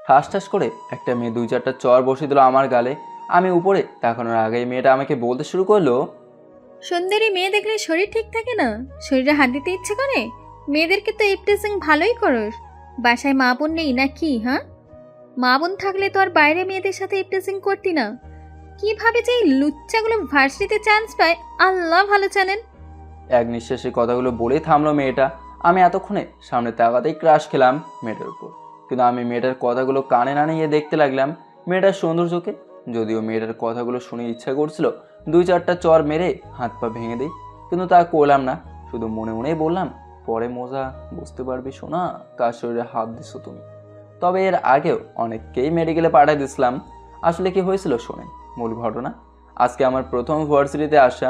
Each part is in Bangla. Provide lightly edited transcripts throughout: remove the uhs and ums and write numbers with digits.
ঠাস ঠাস করে একটা মেয়ে 2-4টা চর বসিয়ে দিল আমার গালে। আমি উপরে তাকানোর আগেই মেয়েটা আমাকে বলতে শুরু করলো, সুন্দরী মেয়ে দেখলে শরীর ঠিক থাকে না, শরীরে হাত দিতে ইচ্ছে করে। মেয়েদেরকে তো ইপটিজিং ভালোই করস। বাসায় মা বোন নেই না কি? হ্যাঁ, মা বোন থাকলে তো আর বাইরে মেয়েদের সাথে ইপটিজিং করতি না। কিভাবে যে এই লুচ্চাগুলো ভার্সিটিতে চান্স পায় আল্লাহ ভালো জানেন। এক নিঃশ্বাসে কথাগুলো বলেই থামলো মেয়েটা। আমি এতক্ষণে সামনে তাকাতেই ক্রাশ খেলাম মেয়েটার উপর, কিন্তু আমি মেয়েটার কথাগুলো কানে না নিয়ে দেখতে লাগলাম মেয়েটার সৌন্দর্যকে। যদিও মেয়েটার কথাগুলো শুনে ইচ্ছা করছিল 2-4টা চর মেরে হাত পা ভেঙে দিই, কিন্তু তা করলাম না। শুধু মনে মনেই বললাম, পরে মজা বুঝতে পারবি সোনা, কার শরীরে হাত দিছো তুমি। তবে এর আগেও অনেককেই মেডিকেলে পাঠিয়ে দিয়েছিলাম। আসলে কি হয়েছিল শোনেন মূল ঘটনা। আজকে আমার প্রথম ভার্সিটিতে আসা।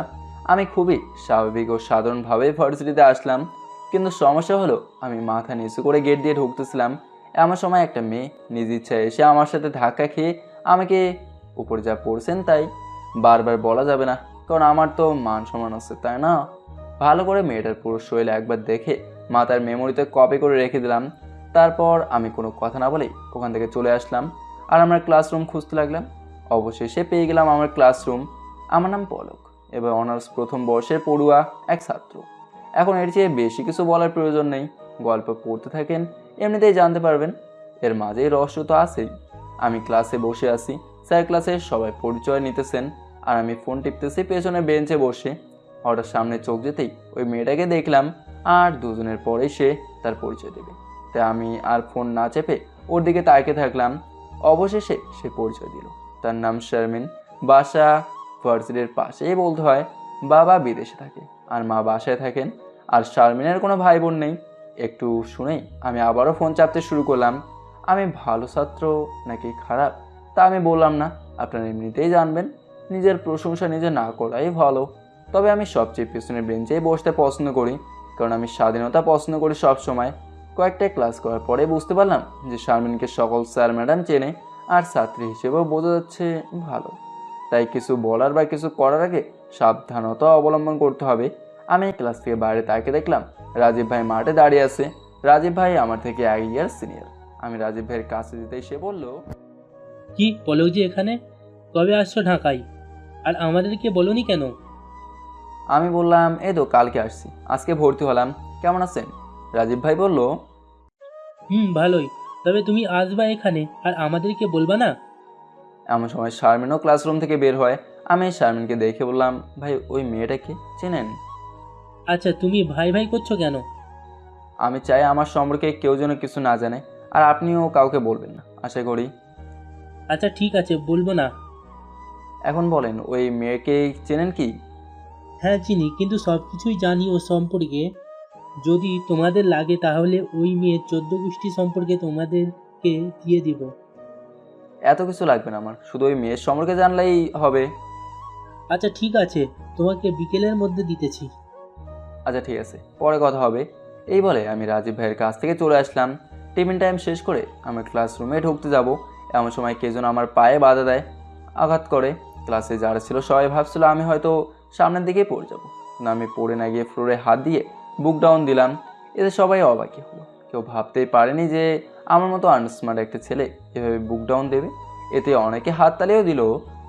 আমি খুবই স্বাভাবিক ও সাধারণভাবেই ভার্সিটিতে আসলাম, কিন্তু সমস্যা হলো আমি মাথা নিচু করে গেট দিয়ে ঢুকতেছিলাম। এমন সময় একটা মেয়ে নিজ ইচ্ছায় এসে আমার সাথে ধাক্কা খেয়ে আমাকে, উপরে যা পড়ছেন তাই বারবার বলা যাবে না, কারণ আমার তো মান সম্মান আছে তাই না। ভালো করে মেয়েটার পুরো শরীর একবার দেখে মাথার মেমোরিতে কপি করে রেখে দিলাম। তারপর আমি কোনো কথা না বলেই ওখান থেকে চলে আসলাম আর আমার ক্লাসরুম খুঁজতে লাগলাম। অবশেষে পেয়ে গেলাম আমার ক্লাসরুম। আমার নাম পলক, এবার অনার্স প্রথম বর্ষের পড়ুয়া এক ছাত্র। এখন এর চেয়ে বেশি কিছু বলার প্রয়োজন নেই, গল্প পড়তে থাকেন এমনিতেই জানতে পারবেন। এর মাঝেই রহস্য তো আছেই। আমি ক্লাসে বসে আছি, স্যার ক্লাসের সবাই পরিচয় নিতেছেন আর আমি ফোন টিপতেছি পেছনে বেঞ্চে বসে। হঠাৎ সামনে চোখ যেতেই ওই মেয়েটাকে দেখলাম, আর দুজনের পরেই সে তার পরিচয় দেবে, তাই আমি আর ফোন না চেপে ওর দিকে তাকিয়ে থাকলাম। অবশেষে সে পরিচয় দিল। তার নাম শারমিন, বাসা ভার্সিটির পাশেই বলতে হয়। বাবা বিদেশে থাকে আর মা বাসায় থাকেন, আর শারমিনের কোনো ভাই বোন নেই। একটু শুনেই আমি আবারও ফোন চাপতে শুরু করলাম। আমি ভালো ছাত্র নাকি খারাপ তা আমি বললাম না, আপনারা এমনিতেই জানবেন। নিজের প্রশংসা নিজে না করাই ভালো। তবে আমি সবচেয়ে পিছনের বেঞ্চেই বসতে পছন্দ করি, কারণ আমি স্বাধীনতা পছন্দ করি সব সময়। কয়েকটা ক্লাস করার পরে বুঝতে পারলাম যে শারমিনকে সকল স্যার ম্যাডাম চেনে, আর ছাত্রী হিসেবেও বোঝা যাচ্ছে ভালো। তাই কিছু বলার বা কিছু করার আগে সাবধানতা অবলম্বন করতে হবে। আমি ক্লাস থেকে বাইরে তাকিয়ে দেখলাম রাজীব ভাই মাঠে দাঁড়িয়ে আছে। রাজীব ভাই আমার থেকে 1 ইয়ার সিনিয়র। আমি রাজীব ভাইয়ের কাছে যেতেই সে বলল, কি পলক যে এখানে, কবে আসছো ঢাকায়? আর আমাদেরকে বলোনি কেন? আমি বললাম এই তো কালকে আসছি, আজকে ভর্তি হলাম। কেমন আছেন? রাজীব ভাই বলল, ভালোই। তবে তুমি আসবা এখানে আর আমাদেরকে বলবা না? এমন সময় শারমিনও ক্লাসরুম থেকে বের হয়। আমি শারমিনকে দেখে বললাম, ভাই ওই মেয়েটাকে চেনেন? আচ্ছা, তুমি ভাই ভাই করছো কেন? আমি চাই আমার সম্পর্কে কেউ যেন কিছু না জানে, আর আপনিও কাউকে বলবেন না আশা করি। আচ্ছা ঠিক আছে, বলবো না। এখন বলেন ওই মেয়েকে চেনেন কি? হ্যাঁ চিনি, কিন্তু সব কিছুই জানি ও সম্পর্কে। যদি তোমাদের লাগে তাহলে ওই মেয়ের 14 গোষ্ঠী সম্পর্কে তোমাদেরকে দিয়ে দিব। এত কিছু লাগবে না আমার, শুধু ওই মেয়ের সম্পর্কে জানলেই হবে। আচ্ছা ঠিক আছে, তোমাকে বিকেলের মধ্যে দিতেছি। আচ্ছা ঠিক আছে, পরে কথা হবে। এই বলে আমি রাজীব ভাইয়ের কাছ থেকে চলে আসলাম। টিফিন টাইম শেষ করে আমার ক্লাসরুমে ঢুকতে যাব, এমন সময় কে যেন আমার পায়ে বাধা দেয়, আঘাত করে। ক্লাসে যারা ছিল সবাই ভাবছিল আমি হয়তো সামনের দিকেই পড়ে যাব, কিন্তু আমি পড়ে না গিয়ে ফ্লোরে হাত দিয়ে বুক ডাউন দিলাম। এতে সবাই অবাকি হলো। কেউ ভাবতেই পারেনি যে আমার মতো আনস্মার্ট একটা ছেলে এভাবে বুক ডাউন দেবে। এতে অনেকে হাততালিও দিল।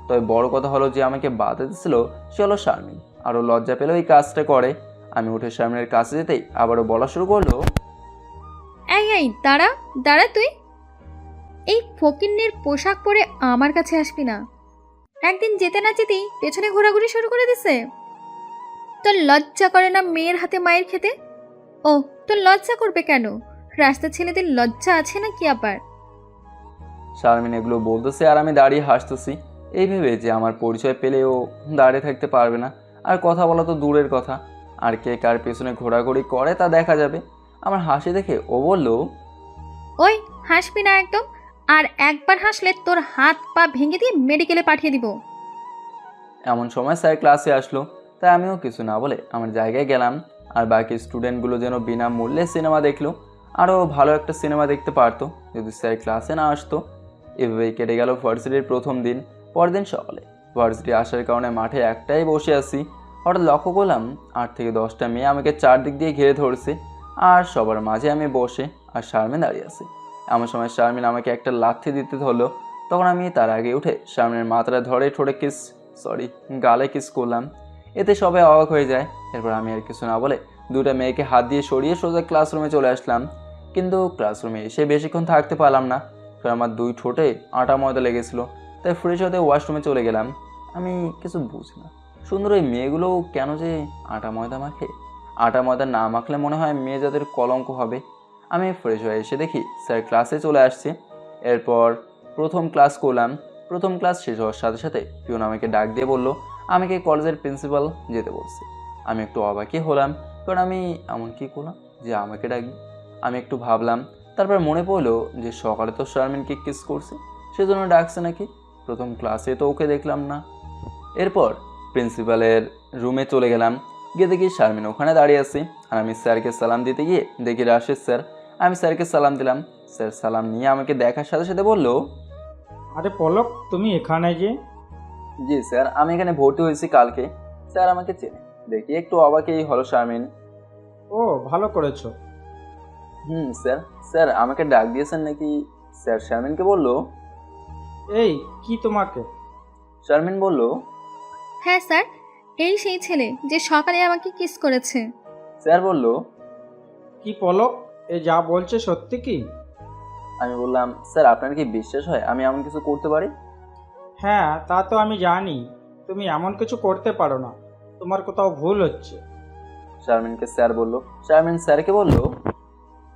তবে বড় কথা হলো যে আমাকে বাধা দিচ্ছিল সে হলো শারমিন। আরও লজ্জা পেলেও এই কাজটা করে। আমি উঠে শারমিনের কাছে যেতেই আবারও বলা শুরু করলো, এই এই দাঁড়া, দাঁড়া তুই। এই ফকিন্নির পোশাক পরে আমার কাছে আসবি না। একদিন যেতে না যেতেই পেছনে ঘোরাঘুরি শুরু করে দিছে। তোর লজ্জা করে না মেয়ের হাতে মায়ের খেতে? ও, তোর লজ্জা করবে কেন? রাস্তা ছেলেদের লজ্জা আছে না কি আবার? শারমিন এগুলো বলতেছে আর আমি দাঁড়িয়ে হাসতেছি, এই ভেবে যে আমার পরিচয় পেলেও দাঁড়িয়ে থাকতে পারবে না। আর কথা বলা তো দূরের কথা, আর কে কার পেছনে ঘোরাঘুরি করে তা দেখা যাবে। আমার হাসি দেখে ও বলল, ওই, হাসবি না একদম। আর একবার হাসলে তোর হাত পা ভেঙে দিয়ে মেডিকেলে পাঠিয়ে দিব। এমন সময় স্যার ক্লাসে আসলো, তাই আমিও কিছু না বলে আমার জায়গায় গেলাম। আর বাকি স্টুডেন্টগুলো যেন বিনামূল্যে সিনেমা দেখলো। আরও ভালো একটা সিনেমা দেখতে পারতো যদি স্যার ক্লাসে না আসতো। এভাবেই কেটে গেল ভার্সিটির প্রথম দিন। পরদিন সকালে ভার্সিটি আসার কারণে মাঠে একটাই বসে আছি। হঠাৎ লক্ষ্য করলাম 8 থেকে 10টা মেয়ে আমাকে চারদিক দিয়ে ঘিরে ধরছে। আর সবার মাঝে আমি বসে আর শারমিন দাঁড়িয়ে আছি। এমন সময় শারমিন আমাকে একটা লাথি দিতে ধরলো। তখন আমি তার আগে উঠে শারমিনের মাথাটা ধরে ঠোঁটে গালে কিস করলাম। এতে সবাই অবাক হয়ে যায়। এরপর আমি আর কিছু না বলে দুটা মেয়েকে হাত দিয়ে সরিয়ে সোজা ক্লাসরুমে চলে আসলাম। কিন্তু ক্লাসরুমে এসে বেশিক্ষণ থাকতে পারলাম না, কারণ আমার দুই ঠোঁটে আটা ময়দা লেগেছিলো। তাই ফ্রেশ হতে ওয়াশরুমে চলে গেলাম। আমি কিছু বুঝি না, সুন্দর ওই মেয়েগুলো কেন যে আটা ময়দা মাখে। আটা ময়দা না মাখলে মনে হয় মেয়ে যাদের কলঙ্ক হবে। আমি ফ্রেশ হয়ে এসে দেখি স্যার ক্লাসে চলে আসছে। এরপর প্রথম ক্লাস করলাম। প্রথম ক্লাস শেষ হওয়ার সাথে সাথে পিয়ন আমাকে ডাক দিয়ে বলল আমাকে কলেজের প্রিন্সিপাল যেতে বলছে। আমি একটু অবাকই হলাম, কারণ আমি এমন কী করলাম যে আমাকে ডাকবে। আমি একটু ভাবলাম, তারপর মনে পড়লো যে সকালে তো শারমিনকে কিস করছে, সেজন্য ডাকছে নাকি। প্রথম ক্লাসে তো ওকে দেখলাম না। এরপর প্রিন্সিপালের রুমে চলে গেলাম। গিয়ে দেখি শারমিন ওখানে দাঁড়িয়ে আছি। আর আমি স্যারকে সালাম দিতে গিয়ে দেখি রাশেদ স্যার। আমি স্যারকে সালাম দিলাম। স্যার সালাম নিয়ে আমাকে দেখার সাথে সাথে বলল, আরে পলক, তুমি এখানে যে? জি স্যার, আমি এখানে ভর্তি হয়েছি কালকে। স্যার আমাকে চেনে দেখি একটু অবাকই হলো শারমিন। ও, ভালো করেছো। স্যার। স্যার আমাকে ডাক দিয়েছেন নাকি? স্যার শারমিনকে বলল। এই কি তোমাকে? শারমিন বলল, হ্যাঁ স্যার, এই সেই ছেলে যে সকালে আমাকে কিস করেছে। স্যার বলল। কি পলক, এ যা বলছে সত্যি কি? আমি বললাম, স্যার আপনার কি বিশ্বাস হয় আমি এমন কিছু করতে পারি? হ্যাঁ, তা তো আমি জানি। তুমি এমন কিছু করতে পারো না, তোমার কোথাও ভুল হচ্ছে। শারমিনকে স্যার বলল। শারমিন স্যারকে বলল,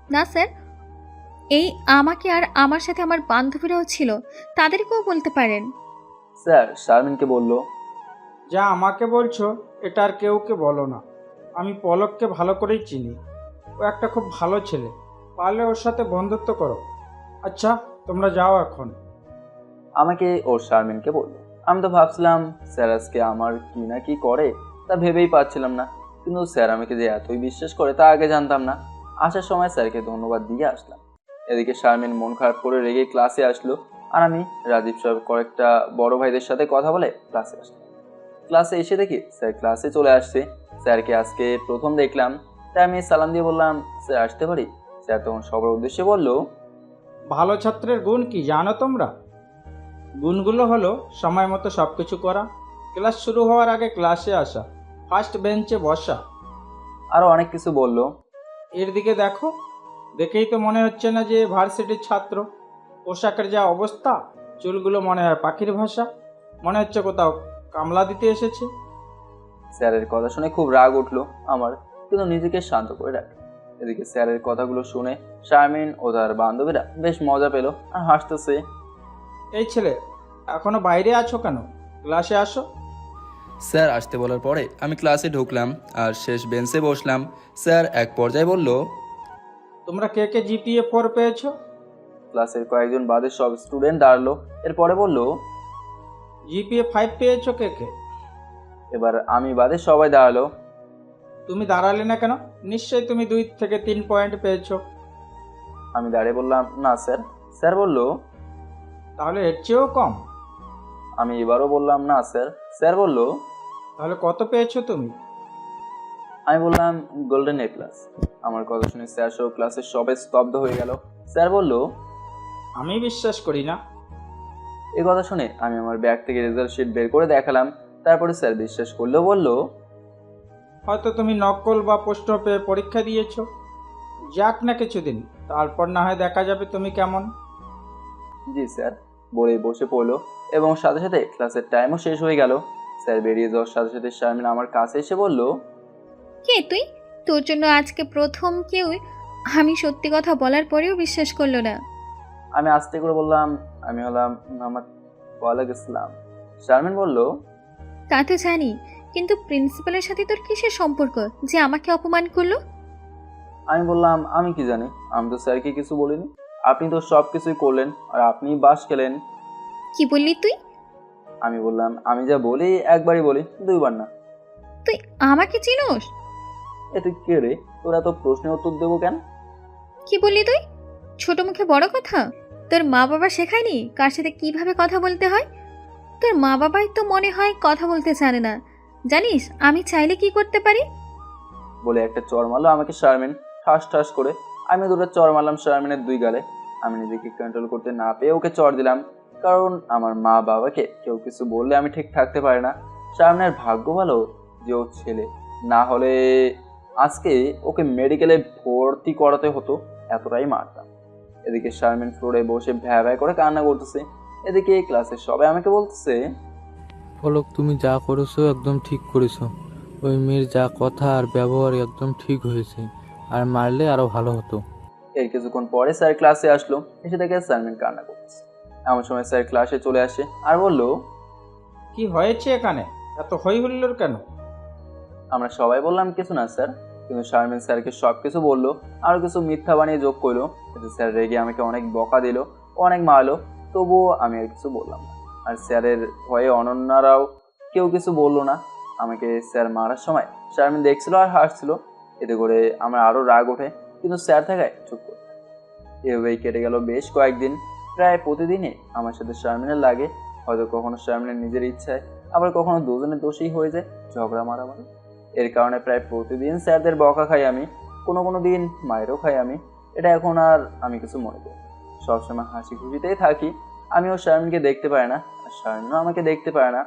না স্যার, এই আমাকে আর আমার সাথে আমার বান্ধবীরাও ছিল, তাদেরকেও বলতে পারেন। স্যার শারমিনকে বলল। যা আমাকে বলছো এটা আর কেউকে বলো না। আমি পলককে ভালো করেই চিনি। ও একটা খুব ভালো ছেলে, পারলে ওর সাথে বন্ধুত্ব করো। আচ্ছা, তোমরা যাও এখন। আমাকে ও শারমিনকে বলল। আমি তো ভাবছিলাম স্যার আজকে আমার কি না কি করে, তা ভেবেই পাচ্ছিলাম না। কিন্তু স্যার আমাকে যে এতই বিশ্বাস করে তা আগে জানতাম না। আসার সময় স্যারকে ধন্যবাদ দিয়ে আসলাম। এদিকে শারমিন মন খারাপ করে রেগে ক্লাসে আসলো। আর আমি রাজীব সাহেব কয়েকটা বড় ভাইদের সাথে কথা বলে ক্লাসে আসলাম। ক্লাসে এসে দেখি স্যার ক্লাসে চলে আসছে। স্যারকে আজকে প্রথম দেখলাম, তাই আমি সালাম দিয়ে বললাম, স্যার আসতে পারি? স্যার তখন সবার উদ্দেশ্যে বলল, ভালো ছাত্রের গুণ কি জানো তোমরা? গুণগুলো হলো সময় মতো সব কিছু করা, ক্লাস শুরু হওয়ার আগে ক্লাসে আসা, ফার্স্ট বেঞ্চে বসা। আরও অনেক কিছু বলল। এর দিকে দেখো, দেখেই তো মনে হচ্ছে না যে ভার্সিটির ছাত্র। পোশাকের যা অবস্থা, চুলগুলো মনে হয় পাখির ভাষা, মনে হচ্ছে কোথাও কামলা দিতে এসেছে। স্যারের কথা শুনে খুব রাগ উঠলো আমার, কিন্তু নিজেকে শান্ত করে রাখলাম। এদিকে স্যারের কথাগুলো শুনে শারমিন ও তার বান্ধবীরা বেশ মজা পেল আর হাসতেছে। এই ছেলে, এখনো বাইরে আছো কেন? ক্লাসে আসো। স্যার আসতে বলার পরে আমি ক্লাসে ঢুকলাম আর শেষ বেঞ্চে বসলাম। স্যার এক পর্যায়ে বলল, তোমরা কে কে জিপিএ 4 পেয়েছো? ক্লাসের কয়েকজন বাদে সব স্টুডেন্ট দাঁড়ালো। এরপরে বলল, জিপিএ 5 পেয়েছো কে কে? এবার আমি বাদে সবাই দাঁড়ালো। তুমি দাঁড়ালে না কেন? নিশ্চয়ই তুমি 2 থেকে 3 পয়েন্ট পেয়েছো। আমি দাঁড়িয়ে বললাম, না স্যার। স্যার বলল, তাহলে এর চেয়েও কম? আমি এবারও বললাম, না স্যার। স্যার বলল, তাহলে কত পেয়েছো তুমি? আমি বললাম, গোল্ডেন এ প্লাস। আমার কথা শুনে স্যার সহ ক্লাসের সবাই স্তব্ধ হয়ে গেল। স্যার বলল, আমি বিশ্বাস করি না। এই কথা শুনে আমি আমার ব্যাগ থেকে রেজাল্ট শিট বের করে দেখালাম। তারপরে স্যার বিশ্বাস করলেও বলল, হয়তো তুমি নকল বা প্রশ্ন পেয়ে পরীক্ষা দিয়েছো। যাক না কিছুদিন, তারপর না হয় দেখা যাবে তুমি কেমন। জি স্যার বলে বসে পড়লো এবং সাথে সাথে ক্লাসের টাইমও শেষ হয়ে গেল। স্যার বেরিয়ে যাওয়ার সাথে সাথে শারমিন আমার কাছে এসে বলল, কে তুই? তোর জন্য আজকে প্রথম কেউ আমি সত্যি কথা বলার পরেও বিশ্বাস করলো না। আমি আস্তে করে বললাম, আমি হলাম মোহাম্মদ ওয়ালাইকুম ইসলাম। শারমিন বলল, তা তো জানি, কিন্তু প্রিন্সিপালের সাথে তোর কিসের সম্পর্ক যে আমাকে অপমান করলো? আমি বললাম, আমি কি জানি, আমি তো স্যারকে কিছু বলিনি। আপনি তো সব কিছুই করলেন আর আপনি বাস খেলেন। কি বললি তুই? আমি বললাম, আমি যা বলি একবারই বলি, দুইবার না। তুই আমাকে চিনোস? এ তুই কে রে? তোরা তো প্রশ্নের উত্তর দেবো কেন? কি বললি তুই? ছোট মুখে বড় কথা? তোর মা বাবা শেখায়নি কার সাথে কিভাবে কথা বলতে হয়? তোর মা বাবাই তো মনে হয় কথা বলতে জানে না। জানিস আমি চাইলে কি করতে পারি? বলে একটা চড় মারলো আমাকে শারমিন। ঠাস ঠাস করে আমি দুটো চড় মারলাম শারমিনের দুই গালে। আমি নিজেকে কন্ট্রোল করতে না পেয়ে ওকে চড় দিলাম, কারণ আমার মা বাবাকে কেউ কিছু বললে আমি ঠিক থাকতে পারি না। শারমিনের ভাগ্য ভালো যে ও ছেলে, না হলে আজকে ওকে মেডিকেলে ভর্তি করাতে হতো, এতটাই মারতাম। এদিকে শারমিন ফ্লোরে বসে ভ্যা ভ্যা করে কান্না করতেছে, এদিকে ক্লাসের সবাই আমাকে বলতেছে, পলক তুমি যা করেছো একদম ঠিক করেছো। ওই মেয়ের যা কথা আর ব্যবহার একদম ঠিক হয়েছে, আর মারলে আরো ভালো হতো। এর কিছুক্ষণ পরে স্যার ক্লাসে আসলো, এসে দেখে শারমিন কান্না করতেছে। এমন সময় স্যার ক্লাসে চলে আসে আর বলল, কি হয়েছে এখানে, এত হই হুল্লোড় কেন? আমরা সবাই বললাম কিছু না স্যার, কিন্তু শারমিন স্যারকে সব কিছু বললো, আরও কিছু মিথ্যা বানিয়ে যোগ করলো। কিন্তু স্যার রেগে আমাকে অনেক বকা দিল, অনেক মারলো, তবুও আমি আর কিছু বললাম না। আর স্যারের ভয়ে অনন্যারাও কেউ কিছু বললো না আমাকে। স্যার মারার সময় শারমিন দেখছিল আর হাসছিল, এতে করে আমার আরও রাগ ওঠে, কিন্তু স্যার থাকায় চুপ করতে থাকে। এভাবেই কেটে গেল বেশ কয়েকদিন। প্রায় প্রতিদিনই আমার সাথে শারমিনের লাগে, হয়তো কখনো শারমিনের নিজের ইচ্ছায়, আবার কখনো দুজনের দোষেই হয়ে যায় ঝগড়া মারামারি। এর কারণে প্রায় প্রতিদিন স্যারদের বকা খাই আমি, কোনো কোনো দিন মায়েরও খাই আমি। এটা এখন আর আমি কিছু মনে করি, সবসময় হাসি খুশিতেই থাকি। আমিও শারমিনকে দেখতে পাই না, আর শারমিনও আমাকে দেখতে পায় না।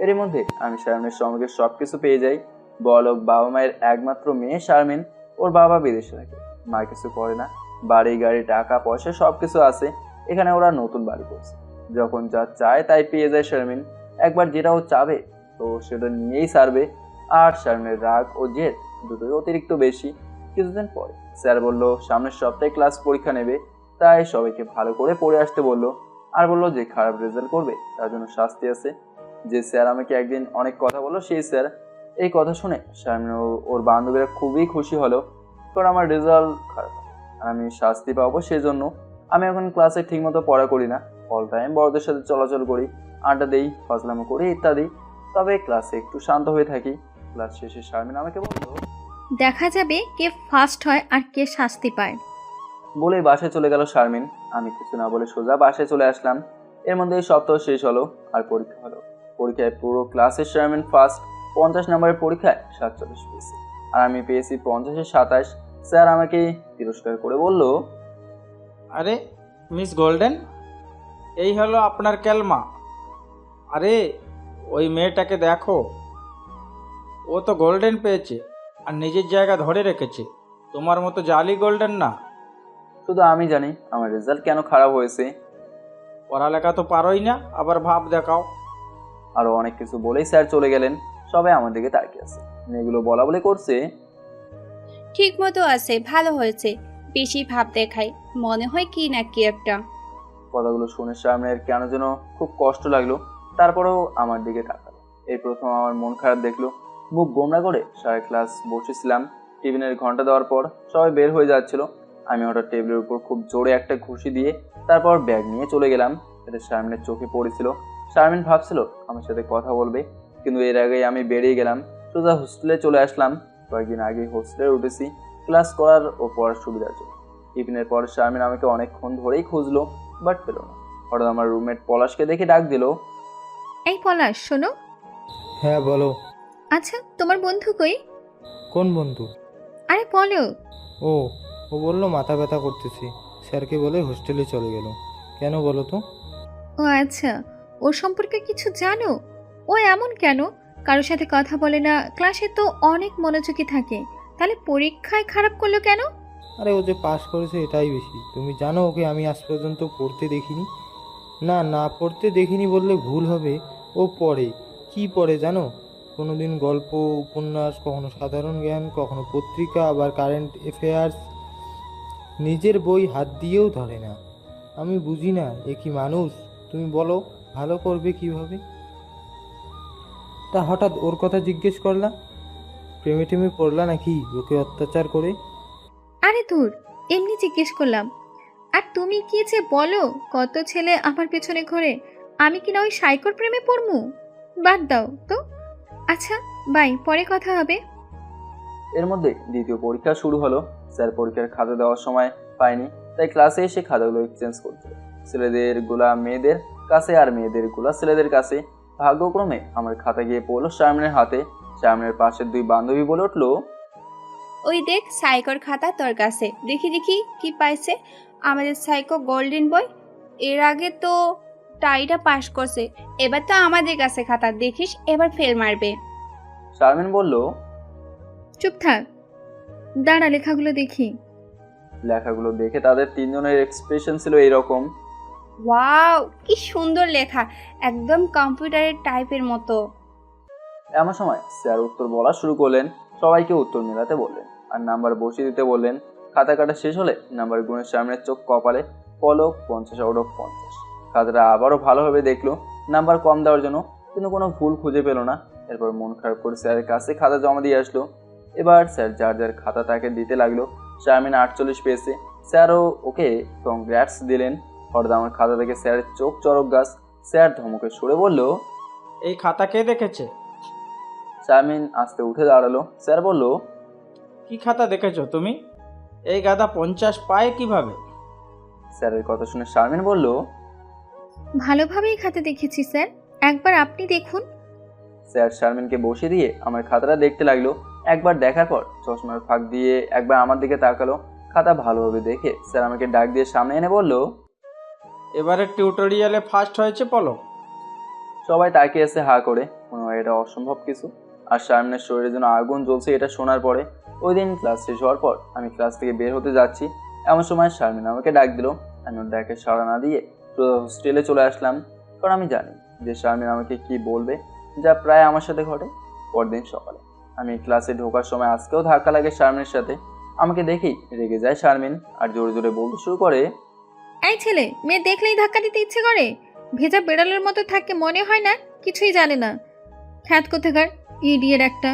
এরই মধ্যে আমি শারমিনের সঙ্গে সব কিছু পেয়ে যাই। বলো, বাবা মায়ের একমাত্র মেয়ে শারমিন, ওর বাবা বিদেশে থাকে, মা কিছু করে না। বাড়ি গাড়ি টাকা পয়সা সব কিছু আছে, এখানে ওরা নতুন বাড়ি করছে, যখন যা চায় তাই পেয়ে যায় শারমিন। একবার যেটা ও চাবে তো সেটা নিয়েই সারবে। আর শারমিনের রাগ ও জেদ দুটোই অতিরিক্ত বেশি। কিছুদিন পরে স্যার বলল সামনের সপ্তাহে ক্লাস পরীক্ষা নেবে, তাই সবাইকে ভালো করে পড়ে আসতে বলল। আর বললো যে খারাপ রেজাল্ট করবে তার জন্য শাস্তি আছে। যে স্যার আমাকে একদিন অনেক কথা বললো সেই স্যার। এই কথা শুনে শারমিন ওর বান্ধবীরা খুবই খুশি হলো, কারণ আমার রেজাল্ট খারাপ আর আমি শাস্তি পাবো সেজন্য। আমি এখন ক্লাসে ঠিকমতো পড়া করি না, অল টাইম বড়দের সাথে চলাচল করি, আড্ডা দেই, ফজলামো করি ইত্যাদি। তবে ক্লাসে একটু শান্ত হয়ে থাকি। ক্লাস শেষে শারমিন আমাকে বলল, দেখা যাবে কে ফার্স্ট হয় আর কে শাস্তি পায়। বলেই বাসায় চলে গেল শারমিন। আমি কিছু না বলে সোজা বাসায় চলে আসলাম। এর মধ্যে সপ্তাহ শেষ হলো আর পরীক্ষা হলো। পরীক্ষায় পুরো ক্লাসের শারমিন ফার্স্ট, 50 নম্বরের পরীক্ষায় 47 পেয়েছি, আর আমি পেয়েছি 50-এ 27। স্যার আমাকে তিরস্কার করে বলল, আরে মিস গোল্ডেন, এই হলো আপনার ক্যালমা। আরে ওই মেয়েটাকে দেখো, ও তো গোল্ডেন পেয়েছে আর নিজের জায়গা ধরে রেখেছে, তোমার মতো জালি গোল্ডেন না। শুধু আমি জানি আমার রেজাল্ট কেন খারাপ হয়েছে। পড়ালেখা তো পারোই না, আবার ভাব দেখাও। আরও অনেক কিছু বলেই স্যার চলে গেলেন। সবাই আমার দিকে তাকিয়ে আছে, মেয়েগুলো বলা বলে করছে, ঠিক মতো আছে, ভালো হয়েছে। বেশি ভাব দেখায়, মনে হয় কি না কি একটা। কথাগুলো শুনে সামনের কেন যেন খুব কষ্ট লাগলো। তারপরেও আমার দিকে তাকালো। এই প্রথম আমার মন খারাপ দেখলো। মুখ গোমড়া করে সারা ক্লাস বসেছিলাম। টিফিনের ঘন্টা দেওয়ার পর সবাই বের হয়ে যাচ্ছিল। আমি হঠাৎ টেবিলের উপর খুব জোরে একটা ঘুষি দিয়ে তারপর ব্যাগ নিয়ে চলে গেলাম। এটা শারমিনের চোখে পড়েছিল। শারমিন ভাবছিল আমার সাথে কথা বলবে, কিন্তু এর আগেই আমি বেরিয়ে গেলাম। সোজা হোস্টেলে চলে আসলাম। কয়েকদিন আগে হোস্টেলে উঠেছি ক্লাস করার ও পড়ার সুবিধার জন্য। টিফিনের পর শারমিন আমাকে অনেকক্ষণ ধরেই খুঁজলো, বাট পেল না। হঠাৎ আমার রুমমেট পলাশকে দেখে ডাক দিল, এই পলাশ, শোনো। হ্যাঁ বলো। আচ্ছা, তোমার বন্ধু কই? কোন বন্ধু? আরে পলক। ও ও বললো মাথা ব্যথা করতেছি, স্যারকে বলে হোস্টেলে চলে গেল। কেন বলো তো? ও আচ্ছা, ওর সম্পর্কে কিছু জানো? ও এমন কেন? কারোর সাথে কথা বলে না, ক্লাসে তো অনেক মনোযোগী থাকে, তাহলে পরীক্ষায় খারাপ করলো কেন? আরে ও যে পাস করেছে এটাই বেশি। তুমি জানো ওকে আমি আজ পর্যন্ত পড়তে দেখিনি। না না পড়তে দেখিনি বললে ভুল হবে। ও পড়ে। কি পড়ে জানো? কোনো দিন গল্প, উপন্যাস, কখনো সাধারণ জ্ঞান, কখনো পত্রিকা, আবার কারেন্ট অ্যাফেয়ার্স। নিজের বই হাত দিয়েও ধরে না। আমি বুঝি না এ কি মানুষ? তুমি বলো ভালো করবে কিভাবে? তা হঠাৎ ওর কথা জিজ্ঞেস করলা? প্রেমে টেমে পড়লা নাকি ওকে অত্যাচার করে? আরে দূর, এমনি জিজ্ঞেস করলাম। আর তুমি কি যে বলো, কত ছেলে আমার পেছনে ঘোরে, আমি কিনা ওই সাইকোর প্রেমে পড়মু? বাদ দাও তো। আচ্ছা বাই, পরে কথা হবে। এর মধ্যে দ্বিতীয় পরীক্ষা শুরু হলো। স্যার পরীক্ষার খাতা দেওয়ার সময় পাইনি, তাই ক্লাসে এসে খাতাগুলো এক্সচেঞ্জ করতে, ছেলেদের গুলা মেয়েদের কাছে আর মেয়েদের গুলা ছেলেদের কাছে। ভাগ্যক্রমে আমার খাতা গিয়ে পড়লো শারমিনের হাতে। শারমিনের পাশের দুই বান্ধবী বলে উঠলো, ওই দেখ সাইকোর খাতা তোর কাছে, দেখি দেখি কি পাইছে। আমাদের সাইকো গোল্ডেন বয়, এর আগে তো টাইটা পাস করছে, এবার তো আমাদের কাছে খাতা, দেখিস এবার ফেল মারবে। শারমিন বলল, চুপ থাক, দাঁড়া লেখাগুলো দেখি। লেখাগুলো দেখে তাদের তিনজনের এক্সপ্রেশন ছিল এইরকম। ওয়াও, কি সুন্দর লেখা, একদম কম্পিউটারের টাইপের মতো। এমন সময় স্যার উত্তর বলা শুরু করলেন। সবাইকে উত্তর মেলাতে বললেন আর নাম্বার বসিয়ে দিতে বললেন। খাতা কাটা শেষ হলে নাম্বার গুণের সামনের চোখ কপালে, পলক 50/50। খাতাটা আবারও ভালোভাবে দেখলো নাম্বার কম দেওয়ার জন্য, কিন্তু কোনো ভুল খুঁজে পেল না। এরপর মন খারাপ করে স্যারের কাছে খাতা জমা দিয়ে আসলো। এবার স্যার যার যার খাতা তাকে দিতে লাগলো। শারমিন 48 পেয়েছে। স্যারও ওকে কংগ্রাটস দিলেন। হঠাৎ আমার খাতা দেখে স্যারের চোখ চরক গাছ। স্যার ধমকে সরে বলল, এই খাতা কে দেখেছে? শারমিন আস্তে উঠে দাঁড়ালো। স্যার বলল, কি খাতা দেখেছো তুমি? এই গাদা 50 পায় কিভাবে? স্যারের কথা শুনে শারমিন বলল, ভালোভাবেই খাতে দেখেছি স্যার, একবার আপনি দেখুন। স্যার শারমিনকে বসিয়ে দিয়ে আমার খাতাটা দেখতে লাগলো। একবার দেখার পর চশমার ফাঁক দিয়ে একবার আমার দিকে তাকালো। খাতা ভালোভাবে দেখে স্যার আমাকে ডাক দিয়ে সামনে এনে বলল, এবারে টিউটোরিয়ালে ফার্স্ট হয়েছে পলক। সবাই তাকিয়ে এসে হা করে, মনে হয় এটা অসম্ভব কিছু। আর শারমিনের শরীরে যেন আগুন জ্বলছে এটা শোনার পরে। ওই দিন ক্লাস শেষ হওয়ার পর আমি ক্লাস থেকে বের হতে যাচ্ছি, এমন সময় শারমিন আমাকে ডাক দিল। আমি ওর ডাকে সাড়া না দিয়ে হোস্টেলে চলে আসলাম, কারণ আমি জানি যে শারমিন আমাকে কি বলবে, যা প্রায় আমার সাথে ঘটে। পরদিন সকালে আমি ক্লাসে ঢোকার সময় আজকেও ধাক্কা লাগে শারমিনের সাথে। আমাকে দেখেই রেগে যায় শারমিন আর জোরে জোরে বলতে শুরু করে, এই ছেলে, মেয়ে দেখলেই ধাক্কা দিতে ইচ্ছে করে, ভেজা বেড়ালের মতো থাকে মনে হয় না, কিছুই জানে না, খ্যাত কোথাকার ইডিয়েট একটা।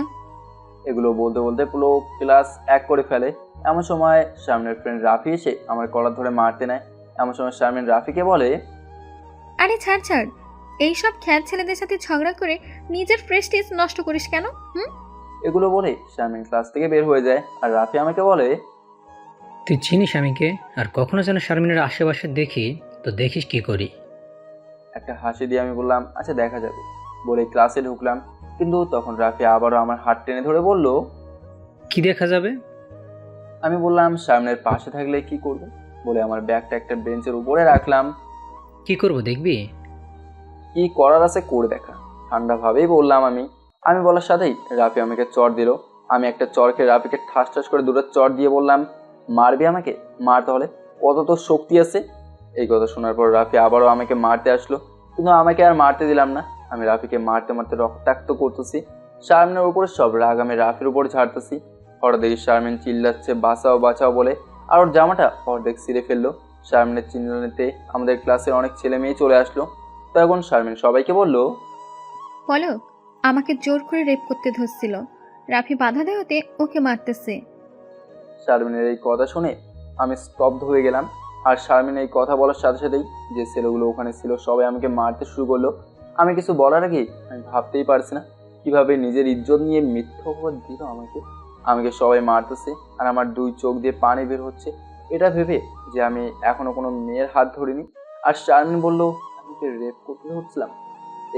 এগুলো বলতে বলতে পুরো ক্লাস এক করে ফেলে। এমন সময় শারমিনের ফ্রেন্ড রাফি এসে আমার কলার ধরে মারতে নেয়। এমন সময় শারমিন রাফিকে বলে, আরে ছাড় ছাড়, এইসব খ্যাত ছেলেদের সাথে ঝগড়া করে নিজের প্রেস্টিজ নষ্ট করিস কেন? এগুলো বলে শারমিন ক্লাস থেকে বের হয়ে যায়। আর রাফি আমাকে বলে, তুই চিনিস আমিকে, আর কখনো যেন শারমিনের আশেপাশে দেখি তো দেখিস কি করি। একটা হাসি দিয়ে আমি বললাম, আচ্ছা দেখা যাবে, বলে ক্লাসে ঢুকলাম। কিন্তু তখন রাফি আবারও আমার হাত টেনে ধরে বলল, কি দেখা যাবে? আমি বললাম, শারমিনের পাশে থাকলে কি করবে, বলে আমার ব্যাগটা একটা বেঞ্চের উপরে রাখলাম। কি করব দেখবি? কি করার আছে করে দেখা, ঠান্ডাভাবেই বললাম আমি। আমি বলার সাথেই রাফি আমাকে চড় দিল। আমি একটা চড় খেয়ে রাফিকে ঠাস ঠাস করে দুটো চড় দিয়ে বললাম, মারবি আমাকে? মার তাহলে, কত তোর শক্তি আছে। এই কথা শোনার পর রাফি আবারও আমাকে মারতে আসলো, কিন্তু আমাকে আর মারতে দিলাম না। আমি রাফিকে মারতে মারতে রক্তাক্ত করতেছি। শারমিনের উপরে সব রাগ আমি রাফির উপর ঝাড়তেছি। হঠাৎ দেখি শারমিন চিল্লাচ্ছে বাঁচাও বাঁচাও বলে, আর ওর জামাটা অর্ধেক ছিঁড়ে ফেললো। শারমিনের চিল্লানিতে আমাদের ক্লাসের অনেক ছেলে মেয়ে চলে আসলো। তখন শারমিন সবাইকে বলল, পলক আমাকে জোর করে রেপ করতে ধরছিল, রাফি বাধা দেওয়াতে ওকে মারতেছে। শারমিনের এই কথা শুনে আমি স্তব্ধ হয়ে গেলাম। আর শারমিন এই কথা বলার সাথে সাথেই যে ছেলেগুলো ওখানে ছিল সবাই আমাকে মারতে শুরু করলো। আমি কিছু বলার আগেই আমি ভাবতেই পারছি না কিভাবে নিজের ইজ্জত নিয়ে মিথ্যা অপবাদ দিল আমাকে। আমাকে সবাই মারতেছে আর আমার দুই চোখ দিয়ে পানি বের হচ্ছে, এটা ভেবে যে আমি এখনো কোনো মেয়ের হাত ধরিনি। আর শারমিন বলল আমাকে রেপ করতে হচ্ছিলাম।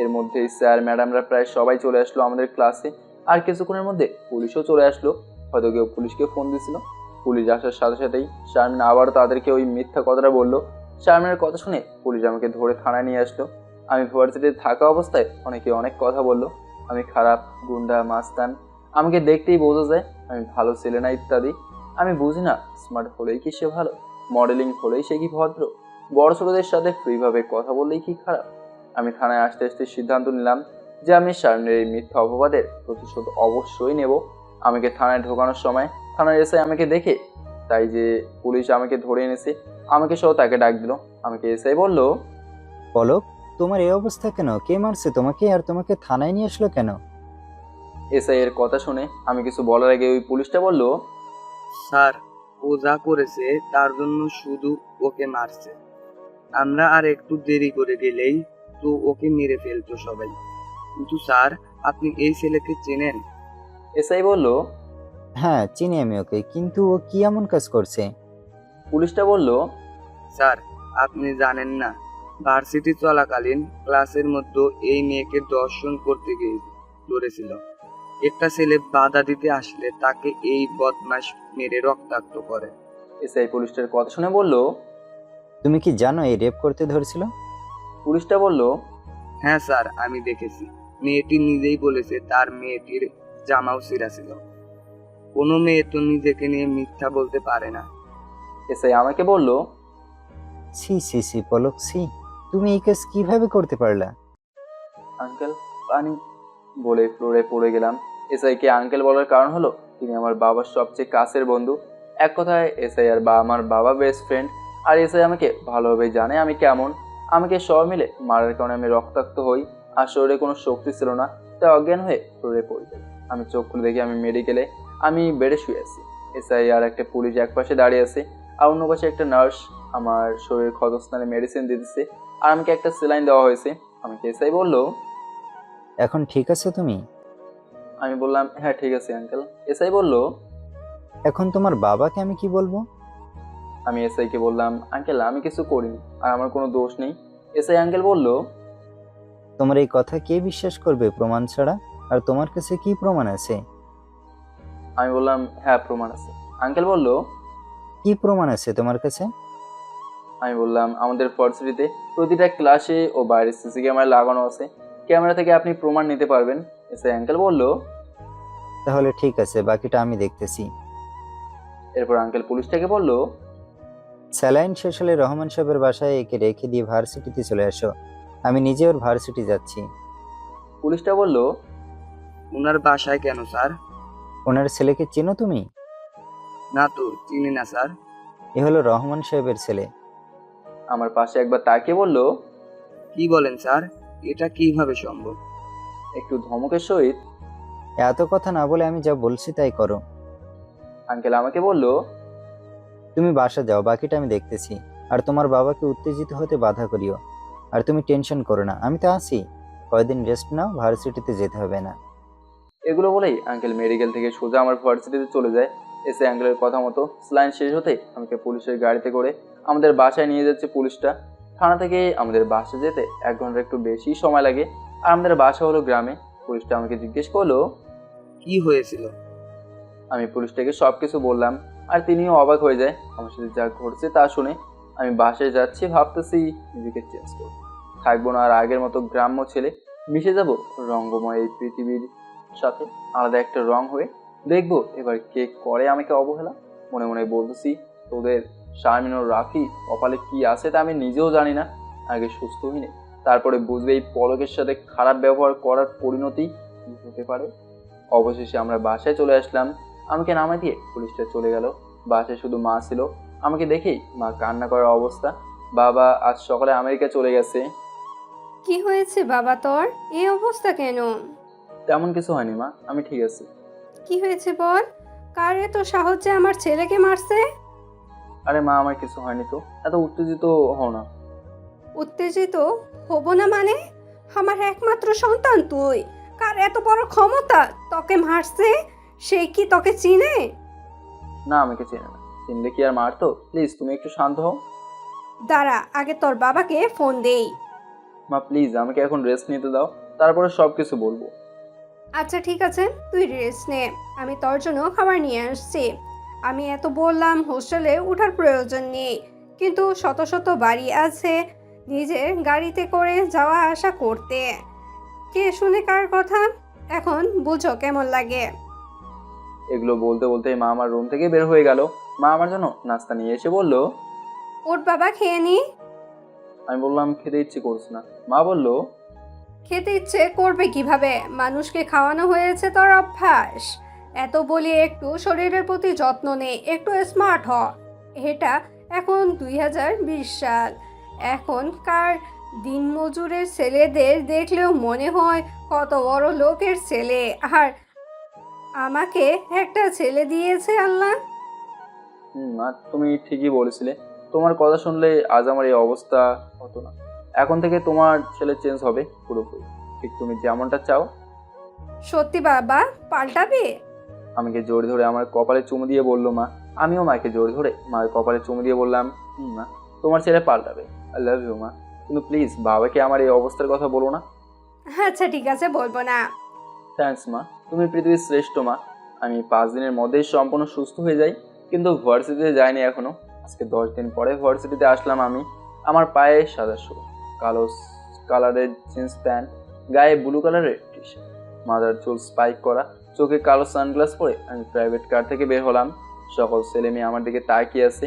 এর মধ্যে স্যার ম্যাডামরা প্রায় সবাই চলে আসলো আমাদের ক্লাসে। আর কিছুক্ষণের মধ্যে পুলিশও চলে আসলো, হয়তো কেউ পুলিশকে ফোন দিয়েছিল। পুলিশ আসার সাথে সাথেই শারমিন আবার তাদেরকে ওই মিথ্যা কথাটা বললো। শারমিনের কথা শুনে পুলিশ আমাকে ধরে থানায় নিয়ে আসলো। আমি ভার্সিটিতে থাকা অবস্থায় অনেকে অনেক কথা বললো, আমি খারাপ, গুন্ডা, মাস্তান, আমাকে দেখতেই বোঝা যায় আমি ভালো ছেলে না ইত্যাদি। আমি বুঝি না স্মার্ট হলেই কি সে ভালো, মডেলিং হলেই সে কি ভদ্র, বড় ছোটদের সাথে ফ্রিভাবে কথা বললেই কি খারাপ। আমি থানায় আসতে আসতে সিদ্ধান্ত নিলাম যে আমি শারমিনের এই মিথ্যা অপবাদের প্রতিশোধ অবশ্যই নেব। আমাকে থানায় ঢোকানোর সময় থানার এসআই আমাকে দেখে, তাই যে পুলিশ আমাকে ধরে এনেছে আমাকে সহ তাকে ডাক দিল। আমাকে এসআই বলল, পলক, তোমার এই অবস্থা কেন? কে মারছে তোমাকে, আর তোমাকে থানায় নিয়ে আসলো কেন? এসআই এর কথা শুনে আমি কিছু বলার আগে ওই পুলিশটা বলল, স্যার, ও যা করেছে তার জন্য শুধু ওকে মারছে। আমরা আর একটু দেরি করে গেলেই তো ওকে মেরে ফেলতো সবাই। কিন্তু স্যার, আপনি এই ছেলেকে চেনেন? এসআই বলল, হ্যাঁ চিনি আমি ওকে, কিন্তু ও কি এমন কাজ করছে? পুলিশটা বলল, স্যার, আপনি জানেন না, ভার্সিটি চলাকালীন ক্লাসের মধ্যে এই মেয়েকে দর্শন করতে গিয়ে ধরেছিল। একটা ছেলে বাধা দিতে আসলে তাকে এই বদমাশ মেরে রক্তাক্ত করে। এসআই পুলিশটার কথা শুনে বলল। তুমি কি জানো এই রেপ করতে ধরেছিল? পুলিশটা বলল, হ্যাঁ স্যার, আমি দেখেছি। মেয়েটি নিজেই বলেছে তার মেয়েটির জামাও ছিঁড়া ছিল। কোনো মেয়ে তো নিজেকে নিয়ে মিথ্যা বলতে পারে না। এসআই আমাকে বলল, সি সি সি পলক, সি, তুমি এই কাজ কিভাবে করতে পারলা? আঙ্কেল পানি বলে ফ্লোরে পড়ে গেলাম। এসআইকে আঙ্কেল বলার কারণ হলো তিনি আমার বাবার সবচেয়ে কাছের বন্ধু। এক কথায় এসআই আর আমার বাবা বেস্ট ফ্রেন্ড। আর এসআই আমাকে ভালোভাবে জানে আমি কেমন। আমাকে সব মিলে মারার কারণে আমি রক্তাক্ত হই, আর শরীরে কোনো শক্তি ছিল না, তাই অজ্ঞান হয়ে ফ্লোরে পড়ে যাই। আমি চোখ খুলে দেখি আমি মেডিকেলে, আমি বেডে শুয়ে আছি। এসআই আর একটা পুলিশ এক পাশে দাঁড়িয়ে আছে, আর অন্য পাশে একটা নার্স আমার শরীরের ক্ষতস্থানে মেডিসিন দিতেছে, আর আমাকে একটা সেলাইন দেওয়া হয়েছে। আমাকে এসআই বলল, এখন ঠিক আছে তুমি? আমি বললাম, হ্যাঁ ঠিক আছে আঙ্কেল। এসআই বলল, এখন তোমার বাবাকে আমি কি বলবো? আমি এসআইকে বললাম, আঙ্কেল আমি কিছু করিনি আর আমার কোনো দোষ নেই। এসআই আঙ্কেল বলল, তোমার এই কথা কে বিশ্বাস করবে প্রমাণ ছাড়া? আর তোমার কাছে কি প্রমাণ আছে? আমি বললাম, হ্যাঁ প্রমাণ আছে। আঙ্কেল বলল, কি প্রমাণ আছে তোমার কাছে? আমি বললাম, আমাদের ভার্সিটিতে প্রতিটা ক্লাসে ও বাইরে সিসি ক্যামেরা লাগানো আছে, ক্যামেরা থেকে আপনি প্রমাণ নিতে পারবেন। এসআই আঙ্কেল বলল, তাহলে ঠিক আছে, বাকিটা আমি দেখতেছি। এরপর আঙ্কেল পুলিশটাকে বলল, স্যালাইন শেষ হলে রহমান সাহেবের বাসায় একে রেখে দিয়ে ভার্সিটিতে চলে আসো। আমি নিজে ওর ভার্সিটি যাচ্ছি। পুলিশটা বলল, ওনার বাসায় কেন স্যার? ওনার ছেলেকে চেনো তুমি? না তো, চিনি না স্যার। এ হলো রহমান সাহেবের ছেলে। আমার পাশে একবার তাকিয়ে বলল, কি বলেন স্যার? এটা কিভাবে সম্ভব? একটু ধমকের সহিত। এত কথা না বলে আমি যা বলছি তাই করো। আঙ্কেল আমাকে বলল, তুমি বাসা যাও, বাকিটা আমি দেখতেছি। আর তোমার বাবাকে উত্তেজিত হতে বাধা করিও। আর তুমি টেনশন করো না, আমি তো আছি। কয়দিন রেস্ট নাও, ভার্সিটিতে যেতে হবে না। এগুলো বলেই আঙ্কেল মেডিকেল থেকে সোজা আমার ভার্সিটিতে চলে যায়। এসে আঙ্কেলের কথা মতো স্লাইন শেষ হতে আমাকে পুলিশের গাড়িতে করে আমাদের বাসায় নিয়ে যাচ্ছে পুলিশটা। থানা থেকে আমাদের বাসা যেতে 1 ঘন্টা একটু বেশি সময় লাগে, আর আমাদের বাসা হলো গ্রামে। পুলিশটা আমাকে জিজ্ঞেস করলো, কি হয়েছিল? আমি পুলিশটাকে সব কিছু বললাম, আর তিনিও অবাক হয়ে যায় আমার সাথে যা ঘটছে তা শুনে। আমি বাসায় যাচ্ছি, ভাবতেছি নিজেকে চেঞ্জ করব, থাকবো না আর আগের মতো গ্রাম্য ছেলে, মিশে যাব রঙ্গময় এই পৃথিবীর সাথে, আলাদা একটা রং হয়ে। দেখবো এবার কে করে আমাকে অবহেলা। মনে মনে বলতেছি, তোদের শারমিন ও রাফি কপালে কি আছে তা আমি নিজেও জানি না। আগে সুস্থ হইনি, তারপরে বুঝবে এই পলকের সাথে খারাপ ব্যবহার করার পরিণতি কি হতে পারে। অবশেষে আমরা বাসায় চলে আসলাম। আমাকে নামাই দিয়ে পুলিশটা চলে গেল। বাসায় শুধু মা ছিল। আমাকে দেখেই মা কান্না করার অবস্থা। বাবা আজ সকালে আমেরিকা চলে গেছে। কি হয়েছে বাবা তোর? এই অবস্থা কেন? তেমন কিছু হয়নি মা, আমি ঠিক আছি। কি হয়েছে বল? কার এত সাহসে আমার ছেলেকে মারছে? আরে মা আমার কিছু হয়নি তো, এত উত্তেজিত হও না। উত্তেজিত হব না মানে? আমার একমাত্র সন্তান তুই, কার এত বড় ক্ষমতা তোকে মারছে? সে কি তোকে চিনে? না আমাকে চেনে না, চিনলে কি আর মারতো? প্লিজ তুমি একটু শান্ত হও। দাঁড়া, আগে তোর বাবাকে ফোন দেই। মা প্লিজ আমাকে এখন রেস্ট নিতে দাও, তারপরে সব কিছু বলবো। আচ্ছা ঠিক আছে, তুই রেস্ট নে, আমি তোর জন্য খাবার নিয়ে আসছি। আমি এত বললাম হোস্টেলে ওঠার প্রয়োজন নেই, কিন্তু শত শত বাড়ি আছে নিজের গাড়িতে করে যাওয়া আসা করতে। কে শুনে কার কথা? এখন বুঝো কেমন লাগে। এগুলো বলতে বলতে মা আমার রুম থেকে বের হয়ে গেল। মা আমার জন্য নাস্তা নিয়ে এসে বলল, ওর বাবা খেয়ে নি। আমি বললাম খেতে ইচ্ছে করছে না। মা বলল, খেতে ইচ্ছে করবে কিভাবে? মানুষকে খাওয়ানো হয়েছে তোর অভ্যাস। এত বলি একটু শরীরের প্রতি যত্ন নে, একটু স্মার্ট হ। এটা এখন 2020 সাল। এখনকার দিনমজুরের ছেলেদের দেখলেও মনে হয় কত বড় লোকের ছেলে। আর আমাকে একটা ছেলে দিয়েছে আল্লাহ। মা তুমি ঠিকই বলেছিলে, তোমার কথা শুনলে আজ আমার এই অবস্থা হতো না। এখন থেকে তোমার ছেলে চেঞ্জ হবে পুরোপুরি, ঠিক তুমি যেমনটা চাও। সত্যি বাবা, পাল্টাবে? আমাকে জোর ধরে আমার কপালে চুমু দিয়ে বললো মা। আমিও মাকে জোর ধরে মার কপালে চুমু দিয়ে বললাম, মা তোমার ছেলে পাল্টাবে। আই লাভ ইউ মা, কিন্তু প্লিজ বাবাকে আমার এই অবস্থার কথা বলো না। আচ্ছা ঠিক আছে, বলবো না। থ্যাঙ্কস মা। তুমি পৃথিবীর শ্রেষ্ঠ মা। আমি 5 দিনের মধ্যেই সম্পূর্ণ সুস্থ হয়ে যাই, কিন্তু ভার্সিটিতে যাইনি এখনো। আজকে 10 দিন পরে ভার্সিটিতে আসলাম আমি। আমার পায়ে সাদা শু, কালো কালারের জিন্স প্যান্ট, গায়ে ব্লু কালারের টি শার্ট, মাথার চুল স্পাইক করা, চোখে কালো সানগ্লাস পরে আমি প্রাইভেট কার থেকে বের হলাম। সকল ছেলে মেয়ে আমার দিকে তাকিয়ে আছে।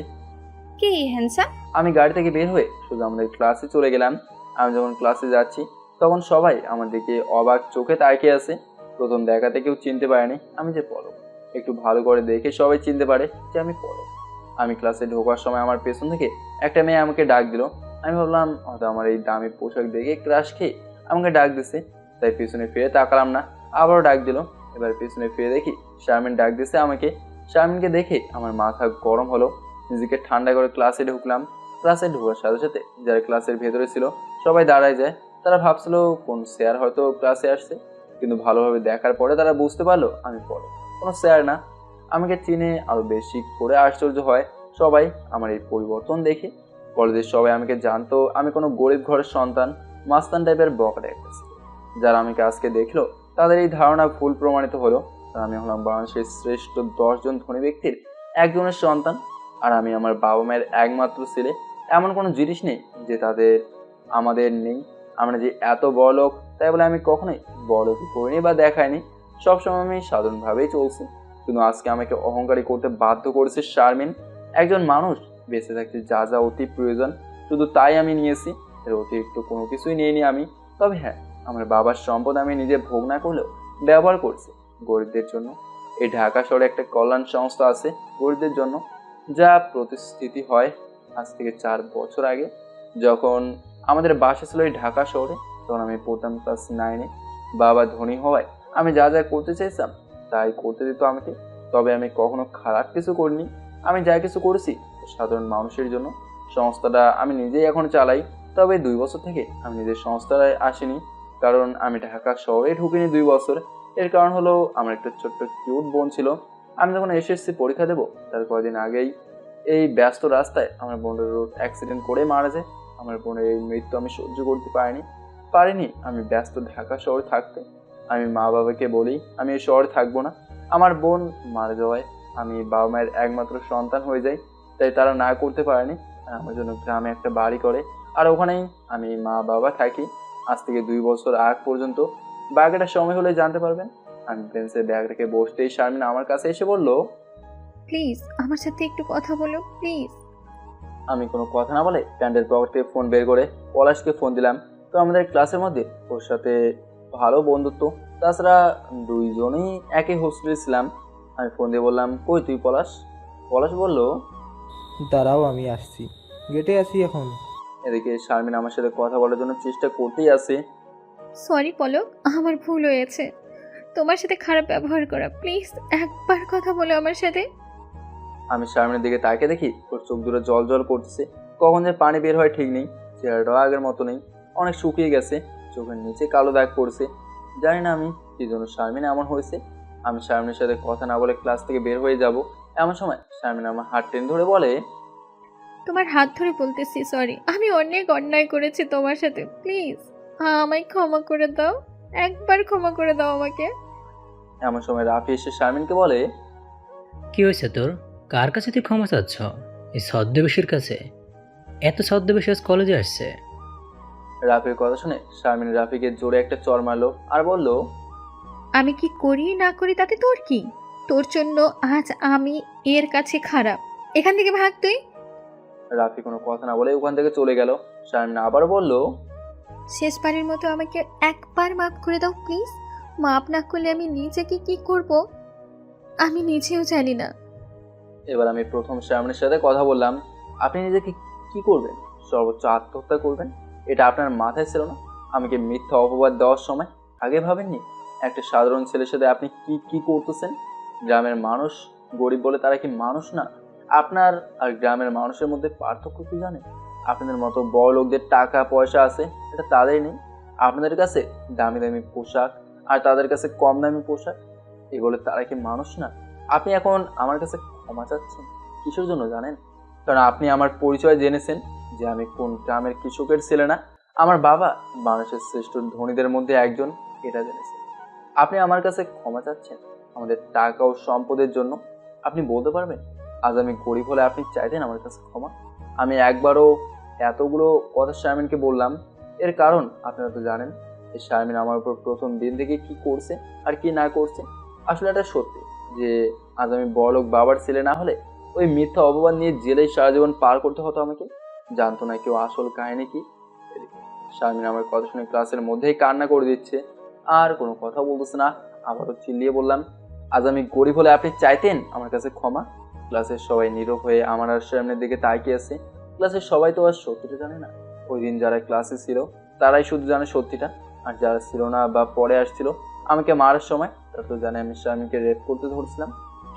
কে হ্যান্ডসাম? আমি গাড়ি থেকে বের হয়ে শুধু আমাদের ক্লাসে চলে গেলাম। আমি যখন ক্লাসে যাচ্ছি তখন সবাই আমার দিকে অবাক চোখে তাকিয়ে আছে। প্রথম দেখাতে কেউ চিনতে পারেনি আমি যে পলক। একটু ভালো করে দেখে সবাই চিনতে পারে যে আমি পলক। আমি ক্লাসে ঢোকার সময় আমার পেছন থেকে একটা মেয়ে আমাকে ডাক দিল। আমি ভাবলাম হয়তো আমার এই দামি পোশাক দেখে ক্রাশ খেয়ে আমাকে ডাক দিছে, তাই পেছনে ফিরে তাকালাম না। আবারও ডাক দিল। এবার পেছনে ফিরে দেখি শারমিন ডাক দিছে আমাকে। শারমিনকে দেখে আমার মাথা গরম হলো। নিজেকে ঠান্ডা করে ক্লাসে ঢুকলাম। ক্লাসে ঢোকার সাথে সাথে যারা ক্লাসের ভেতরে ছিল সবাই দাঁড়ায় যায়। তারা ভাবছিল কোন স্যার হয়তো ক্লাসে আসছে, কিন্তু ভালোভাবে দেখার পরে তারা বুঝতে পারলো আমি পলক, কোনো স্যার না। আমাকে চিনে আরো বেশি করে আশ্চর্য হয় সবাই আমার এই পরিবর্তন দেখে। কলেজের সবাই আমাকে জানতো আমি কোনো গরিব ঘরের সন্তান, মাস্তান টাইপের বকা একটা ছেলে। যারা আমাকে আজকে দেখলো তাদের এই ধারণা ভুল প্রমাণিত হলো। আমি হলাম বাংলাদেশের শ্রেষ্ঠ 10 জন ধনী ব্যক্তির একজনের সন্তান, আর আমি আমার বাবা মায়ের একমাত্র ছেলে। এমন কোনো জিনিস নেই যে তাদের আমাদের নেই। আমরা যে এত বড় লোক তাই বলে আমি কখনোই বড় লোকই করিনি বা দেখাইনি। সবসময় আমি সাধারণভাবেই চলছি, কিন্তু আজকে আমাকে অহংকারী করতে বাধ্য করেছে শারমিন। একজন মানুষ বেঁচে থাকতে যা যা অতি প্রয়োজন শুধু তাই আমি নিয়েছি, এর অতিরিক্ত কোনো কিছুই নিইনি আমি। তবে হ্যাঁ, আমার বাবার সম্পদ আমি নিজে ভোগ না করলেও ব্যবহার করছি গরিবদের জন্য। এই ঢাকা শহরে একটা কল্যাণ সংস্থা আছে গরিবদের জন্য, যা প্রতিষ্ঠিত হয় আজ থেকে 4 বছর আগে। যখন আমাদের বাসা ছিল এই ঢাকা শহরে, তখন আমি পড়তাম ক্লাস 9-এ। বাবা ধনী হওয়ায় আমি যা যা করতে চাইছিলাম তাই করতে দিত আমাকে। তবে আমি কখনো খারাপ কিছু করিনি। আমি যা কিছু করেছি সাধারণ মানুষের জন্য। সংস্থাটা আমি নিজেই এখন চালাই। তবে 2 বছর থেকে আমি নিজের সংস্থায় আসিনি, কারণ আমি ঢাকা শহরে ঢুকিনি 2 বছর। এর কারণ হলো আমার একটা ছোট্ট কিউট বোন ছিল। আমি যখন এসএসসি পরীক্ষা দেবো তার কয়েকদিন আগেই এই ব্যস্ত রাস্তায় আমার বোনের রোড অ্যাক্সিডেন্ট করে মারা যায়। আমার বোনের এই মৃত্যু আমি সহ্য করতে পারিনি আমি ব্যস্ত ঢাকা শহরে থাকতে। আমি মা বাবাকে বলি আমি এই শহরে থাকবো না। আমার বোন মারা যাওয়ায় আমি বাবা মায়ের একমাত্র সন্তান হয়ে যাই, তাই তারা না করতে পারেনি। আর আমার জন্য গ্রামে একটা বাড়ি করে, আর ওখানেই আমি মা বাবা থাকি আজ থেকে 2 বছর আগ পর্যন্ত। বাকিটা সময় হলে জানতে পারবেন। আমি বেঞ্চে ব্যাগ রেখে বসতেই শারমিন আমার কাছে এসে বলল, প্লিজ আমার সাথে একটু কথা বলো প্লিজ। আমি কোনো কথা না বলে প্যান্টের পকেট থেকে ফোন বের করে পলাশকে ফোন দিলাম। তো আমাদের ক্লাসের মধ্যে ওর সাথে ভালো বন্ধুত্ব, তাছাড়া 2 জনেই একই হোস্টেলে ছিলাম। আমি ফোন দিয়ে বললাম, কই তুই পলাশ? পলাশ বলল, দাঁড়াও আমি আসছি, গেটে আছি এখন। এদিকে শারমিন আমার সাথে কথা বলার জন্য চেষ্টা করতেই আছে। সরি পলক, আমার ভুল হয়েছে তোমার সাথে খারাপ ব্যবহার করা। প্লিজ একবার কথা বলো আমার সাথে। আমি শারমিনের দিকে তাকিয়ে দেখি ওর চোখ দুটো জল জল করতেছে। কখন যে পানি বের হয় ঠিক নেই। চেহারাটাও আগের মতো নেই, অনেক শুকিয়ে গেছে। চোখের নিচে কালো দাগ পড়ছে। জানি না আমি কি জন্য শারমিন এমন হয়েছে। আমি শারমিনের সাথে কথা না বলে ক্লাস থেকে বের হয়ে যাব, এমন সময় শারমিন আমার হাত টেনে ধরে বলে, তোমার হাত ধরে বলতেছি সরি, আমি অনেক অন্যায় করেছি তোমার সাথে। প্লিজ আমায় ক্ষমা করে দাও, একবার ক্ষমা করে দাও আমাকে। এমন সময় রাফি এসে শারমিনকে বলে, কি হয়েছে তোর? কার কাছে তুই ক্ষমা চাচ্ছ? এই ছদ্মবেশীর কাছে? এত ছদ্মবেশী আজ কলেজে আসছে? রাফির কথা শুনে শারমিন রাফিকে জোরে একটা চর মারলো আর বলল, আমি কি করি না করি তাতে তোর কি? তোর জন্য আজ আমি এর কাছে খারাপ। এখান থেকে ভাগ তুই। রাফি কোনো কথা না বলে ওখান থেকে চলে গেল। শারমিন আবার বলল, শেষবারের মতো আমাকে একবার মাফ করে দাও প্লিজ। মাফ না করলে আমি নিজেকে কি করব আমি নিজেও জানি না। এবার আমি প্রথম শারমিনের সাথে কথা বললাম, আপনি নিজেকে কি করবেন? সর্বোচ্চ আত্মহত্যা করবেন? এটা আপনার মাথায় ছিল না? আমাকে মিথ্যা অপবাদ দেওয়ার সময় আগে ভাবেননি? একটা সাধারণ ছেলের সাথে আপনি কি কি করতেছেন? গ্রামের মানুষ গরিব বলে তারা কি মানুষ না? আপনার আর গ্রামের মানুষের মধ্যে পার্থক্য কি জানেন? আপনাদের মতো বড় লোকদের টাকা পয়সা আছে, এটা তাদের নেই। আপনাদের কাছে দামি দামি পোশাক আর তাদের কাছে কম দামি পোশাক, এগুলো তারা কি মানুষ না? আপনি এখন আমার কাছে ক্ষমা চাচ্ছেন কিসের জন্য জানেন? কারণ আপনি আমার পরিচয় জেনেছেন যে আমি কোন গ্রামের কৃষকের ছেলে না। আমার বাবা বাংলাদেশের শ্রেষ্ঠ ধনীদের মধ্যে একজন, এটা জেনেছেন। আপনি আমার কাছে ক্ষমা চাচ্ছেন আমাদের টাকা ও সম্পদের জন্য? আপনি বলতে পারবেন আজ আমি গরিব হলে আপনি চাইতেন আমার কাছে ক্ষমা? আমি একবারও এতগুলো কথা শারমিনকে বললাম। এর কারণ আপনারা তো জানেন এই শারমিন আমার উপর প্রথম দিন থেকে কি করছে আর কি না করছে। আসলে এটা সত্যি যে আজ আমি বড়লোক বাবার ছেলে না হলে ওই মিথ্যা অপবাদ নিয়ে জেলেই সারা জীবন পার করতে হতো আমাকে। জানতো না কেউ আসল কাহিনী কি। এদিকে শারমিন আমার কথা শুনে ক্লাসের মধ্যেই কান্না করে দিচ্ছে, আর কোনো কথা বলতেছে না। আবারও চিল্লিয়ে বললাম, আজ আমি গরিব হলে আপনি চাইতেন আমার কাছে ক্ষমা? ক্লাসের সবাই নীরব হয়ে আমার আর শারমিনের দিকে তাকিয়ে আছে। ক্লাসের সবাই তো আর সত্যিটা জানে না। ওই দিন যারা ক্লাসে ছিল তারাই শুধু জানে সত্যিটা, আর যারা ছিল না বা পরে আসছিল আমাকে মারার সময় তারা তো জানে আমি শারমিনকে রেপ করতে ধরছিলাম।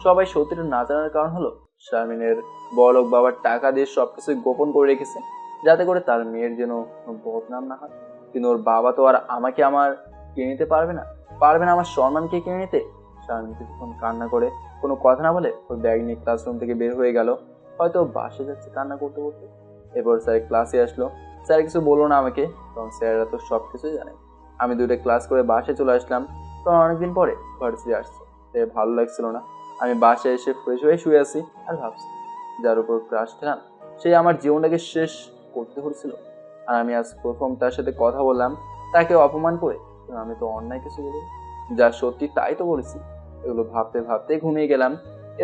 সবাই সত্যিটা না জানার কারণ হলো শারমিনের বড়লোক বাবার টাকা দিয়ে সবকিছুই গোপন করে রেখেছে যাতে করে তার মেয়ের যেন কোনো বদনাম না হয়। কিন্তু ওর বাবা তো আর আমাকে আমার কিনে নিতে পারবে না, আমার সম্মানকে কিনে নিতে। শারমিন কিছুক্ষণ কান্না করে কোনো কথা না বলে ওর ব্যাগ নিয়ে ক্লাসরুম থেকে বের হয়ে গেল। হয়তো বাসে যাচ্ছে কান্না করতে করতে। এরপর স্যার ক্লাসে আসলো। স্যার কিছু বললো না আমাকে, কারণ স্যাররা তো সব কিছুই জানে। আমি 2টা ক্লাস করে বাসে চলে আসলাম। কারণ অনেকদিন পরে ভার্সিটি আসছে, তাই ভালো লাগছিল না। আমি বাসায় এসে ফ্রেশ হয়ে শুয়ে আছি আর ভাবছি যার উপর ক্রাশ খেলাম সেই আমার জীবনটাকে শেষ করতে হচ্ছিল। আর আমি আজ প্রথম তার সাথে কথা বললাম, তাকে অপমান করে। আমি তো অন্যায় কিছু বলি, যা সত্যি তাই তো বলেছি। এগুলো ভাবতে ভাবতে ঘুমিয়ে গেলাম।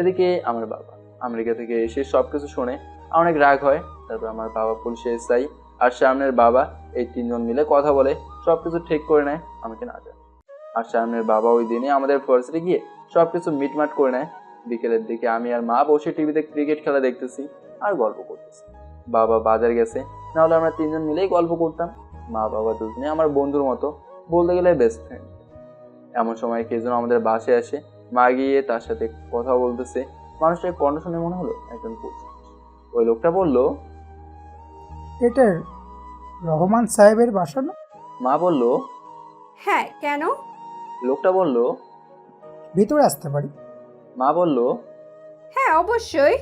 এদিকে আমার বাবা আমেরিকা থেকে এসে সবকিছু শুনে অনেক রাগ হয়। তারপর আমার বাবা পুলিশে এসআই আর শারমিনের বাবা এই 3জন মিলে কথা বলে সবকিছু ঠিক করে নেয় আমাকে না জানে। আর শারমিনের বাবা ওই দিনে আমাদের ভার্সিটি গিয়ে সবকিছু মিটমাট করে নেয়। বিকেলের দিকে আমি আর মা বসে টিভিতে ক্রিকেট খেলা দেখতেছি আর গল্প করতেছি। বাবা বাজার গেছে, নাহলে আমরা 3জন মিলেই গল্প করতাম। মা বাবা দুজনে আমার বন্ধুর মতো, বলতে গেলে বেস্ট ফ্রেন্ড। এমন সময় কে যেন আমাদের বাসায় আসে। মা গিয়ে তার সাথে কথা বলতেছে। মানুষটার কণ্ঠ শুনে মনে হলো একজন পুরুষ। ওই লোকটা বলল, এটা রহমান সাহেবের বাসা না? মা বলল। হ্যাঁ, কেন? লোকটা বলল, ভিতরে আসতে পারি? মা বলল। হ্যাঁ, অবশ্যই।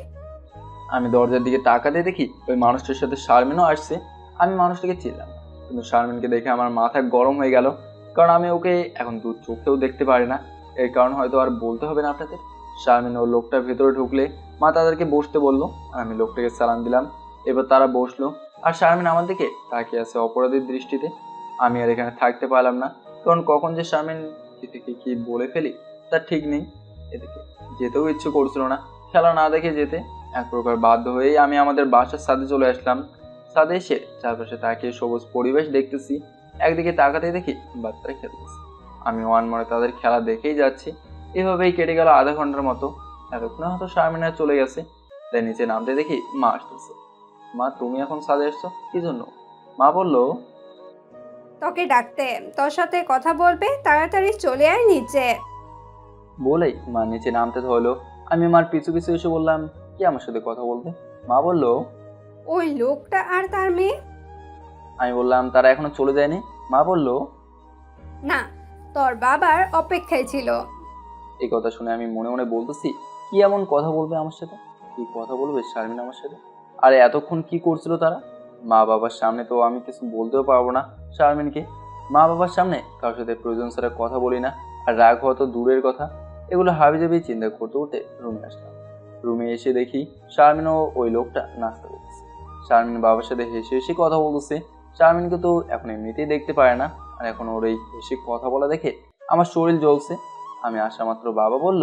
আমি দরজার দিকে তাকাতে দেখি ওই মানুষটার সাথে শারমিনও আসছে। আমি মানুষটাকে চিনলাম, কিন্তু শারমিনকে দেখে আমার মাথা গরম হয়ে গেল। কারণ আমি ওকে এখন দু চোখেও দেখতে পারি না। এর কারণ হয়তো আর বলতে হবে না আপনাদের। শারমিন ও লোকটার ভেতরে ঢুকলে মা তাদেরকে বসতে বললো। আমি লোকটাকে সালাম দিলাম। এবার তারা বসলো, আর শারমিন আমার দিকে তাকিয়ে আছে অপরাধীর দৃষ্টিতে। আমি আর এখানে থাকতে পারলাম না, কারণ কখন যে শারমিন থেকে কি বলে ফেলি তার ঠিক নেই। এদিকে যেতেও ইচ্ছে করছিল না, খেলা না দেখে যেতে। এক প্রকার বাধ্য হয়েই আমি আমাদের বাসার ছাদে চলে আসলাম। ছাদে এসে চারপাশে তাকিয়ে সবুজ পরিবেশ দেখতেছি। একদিকে তাকাতে দেখি বাচ্চারা খেলতেছে। আমি মনে তাদের খেলা দেখেই যাচ্ছি। এভাবেই কেটে গেল আধা ঘন্টার মতো। এতক্ষণে হয়তো শারমিনা চলে গেছে। তাই নিচে নামতে দেখি মা আসতেছে। মা, তুমি এখন ছাদে এসছো কি জন্য? মা বলল, তোকে ডাকতে, তোর সাথে কথা বলবে, তাড়াতাড়ি চলে আয় নিচে। বলেই মা নিচে নামতে ধরলো। আমি মার পিছু পিছু এসে বললাম, কি আমার সাথে কথা বলবে? মা বলল, ওই লোকটা আর তার মেয়ে। আমি বললাম, তারা এখনো চলে যায়নি? মা বলল, না, তোর বাবার অপেক্ষায় ছিল। এই কথা শুনে আমি মনে মনে বলতেছি, কি এমন কথা বলবে আমার সাথে? কি কথা বলবে শারমিন আমার সাথে? আর এতক্ষণ কি করছিল তারা? মা বাবার সামনে তো আমি কিছু বলতেও পারবো না শারমিনকে। মা বাবার সামনে কারোর সাথে প্রয়োজন ছাড়া কথা বলি না, আর রাগ হওয়া তো দূরের কথা। এগুলো হাবিজাবি চিন্তা করতে করতে রুমে আসলাম। রুমে এসে দেখি শারমিন ও ওই লোকটা নাস্তা করতেছে। শারমিন বাবার সাথে হেসে হেসে কথা বলতেছে। শারমিনকে তো এখন এমনিতেই দেখতে পারে না, আর এখন ওর এই হেসে কথা বলা দেখে আমার শরীর জ্বলছে। আমি আসা মাত্র বাবা বলল,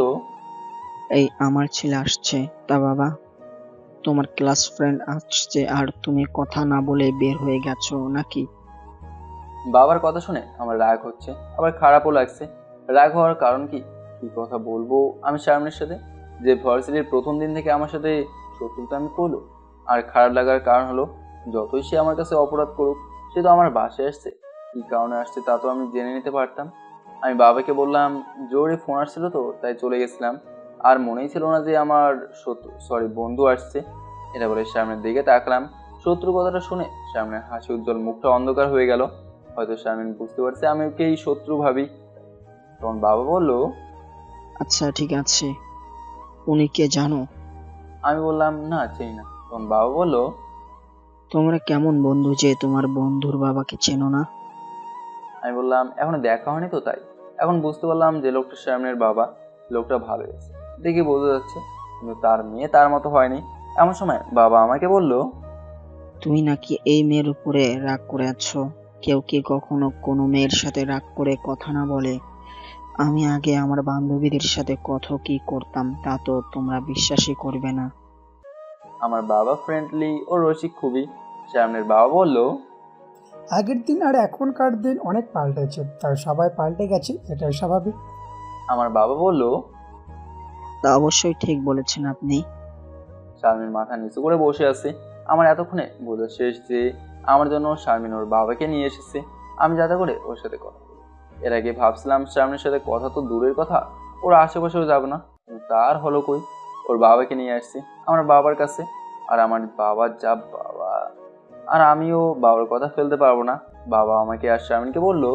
এই আমার ছেলে আসছে। তা বাবা, তোমার ক্লাস ফ্রেন্ড আসছে আর তুমি কথা না বলে বের হয়ে গেছো নাকি? বাবার কথা শুনে আমার রাগ হচ্ছে, আবার খারাপও লাগছে। রাগ হওয়ার কারণ কি? কি কথা বলবো আমি শারমিনের সাথে, যে ভার্সিটির প্রথম দিন থেকে আমার সাথে শত্রুতা আমি করলো? আর খারাপ লাগার কারণ হলো, যতই সে আমার কাছে অপরাধ করুক, সে তো আমার বাসায় আসছে। কি কারণে আসছে তা তো আমি জেনে নিতে পারতাম। আমি বাবাকে বললাম, জরুরি ফোন আসছিল তো তাই চলে গেছিলাম, আর মনেই ছিল না যে আমার বন্ধু আসছে। এটা বলে সামনের দিকে তাকলাম। শত্রু কথাটা শুনে সামনের হাসি উজ্জ্বল মুখটা অন্ধকার হয়ে গেল। হয়তো শারমিন বুঝতে পারছে আমি ওকেই শত্রু ভাবি। তখন বাবা বলল, আচ্ছা ঠিক আছে, উনি কে জানো? আমি বললাম, না চিনি না। তখন বাবা বলল, তোমরা কেমন বন্ধু যে তোমার বন্ধুর বাবাকে চেনো না? আমি বললাম, এখনো দেখা হয়নি তো তাই। এখন বুঝতে পারলাম যে লোকটা শারমিনের বাবা। লোকটা ভালোই আছে, দেখে বোঝা যাচ্ছে, কিন্তু তার মেয়ে তার মতো হয়নি। এমন সময় বাবা আমাকে বলল, তুমি নাকি এই মেয়ের উপরে রাগ করে আছো? কেউ কি কখনো কোনো মেয়ের সাথে রাগ করে কথা না বলে? আমি আগে আমার বান্ধবীদের সাথে কত কি করতাম, তা তো তোমরা বিশ্বাসই করবে না। আমার বাবা ফ্রেন্ডলি ও রসিক খুবই। শারমিনের বাবা বলল, আগের দিন আর এখনকার দিন অনেক পাল্টেছে, তাই সবাই পাল্টে গেছে, এটাই স্বাভাবিক। আমার বাবা বলল, তা অবশ্যই ঠিক বলেছেন আপনি। শারমিন মাথা নিচু করে বসে আছে। আমার এতক্ষণে বোঝা শেষ যে আমার জন্য শারমিন ওর বাবাকে নিয়ে এসেছে, আমি যাতে করে ওর সাথে কথা বলি। এর আগে ভাবছিলাম শারমিনের সাথে কথা তো দূরের কথা, ওর আশেপাশেও যাব না, কিন্তু তার হলো কই, ওর বাবাকে নিয়ে আসছি আমার বাবার কাছে। আর আমার বাবার যা বাবা, আর আমিও বাবার কথা ফেলতে পারবো না। বাবা আমাকে আর শারমিনকে বলল,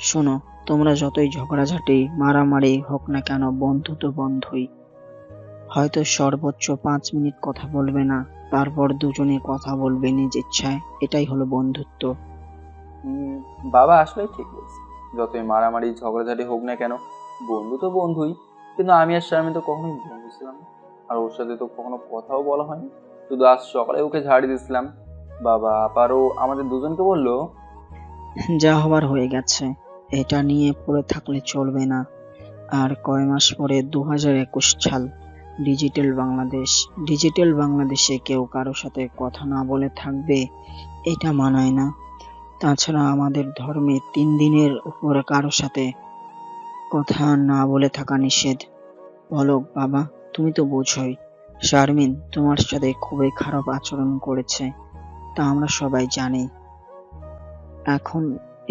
শোনো, তোমরা যতই ঝগড়াঝাটি মারামারি হোক না কেন, বন্ধু তো বন্ধুই। হয়তো সর্বোচ্চ 5 মিনিট কথা বলবে না, তারপর দুজনে কথা বলবে নিজ ইচ্ছায়, এটাই হলো বন্ধুত্ব। "হুম, বাবা আসলে ঠিক বলছে, যতই মারামারি ঝগড়াঝাটি হোক না কেন, বন্ধু তো বন্ধুই। কিন্তু আমি আর শারমিন তো কখনোই বন্ধু ছিলাম না, আর ওর সাথে তো কখনো কথাও বলা হয়নি, শুধু আজ সকালে ওকে ঝাড়ি দিয়েছিলাম। বাবা আবারও আমাদের দুজনকে বলল, যা হবার হয়ে গেছে, এটা নিয়ে পড়ে থাকলে চলবে না। আর কয় মাস পরে 2021 সাল, ডিজিটাল বাংলাদেশ। ডিজিটাল বাংলাদেশে কেউ কারো সাথে কথা না বলে থাকবে, এটা মানায় না। তাছাড়া আমাদের ধর্মে 3 দিনের উপরে কারো সাথে কথা না বলে থাকা নিষেধ। বলো বাবা, তুমি তো বোঝোই, শারমিন তোমার সাথে খুবই খারাপ আচরণ করেছে, তা আমরা সবাই জানি। এখন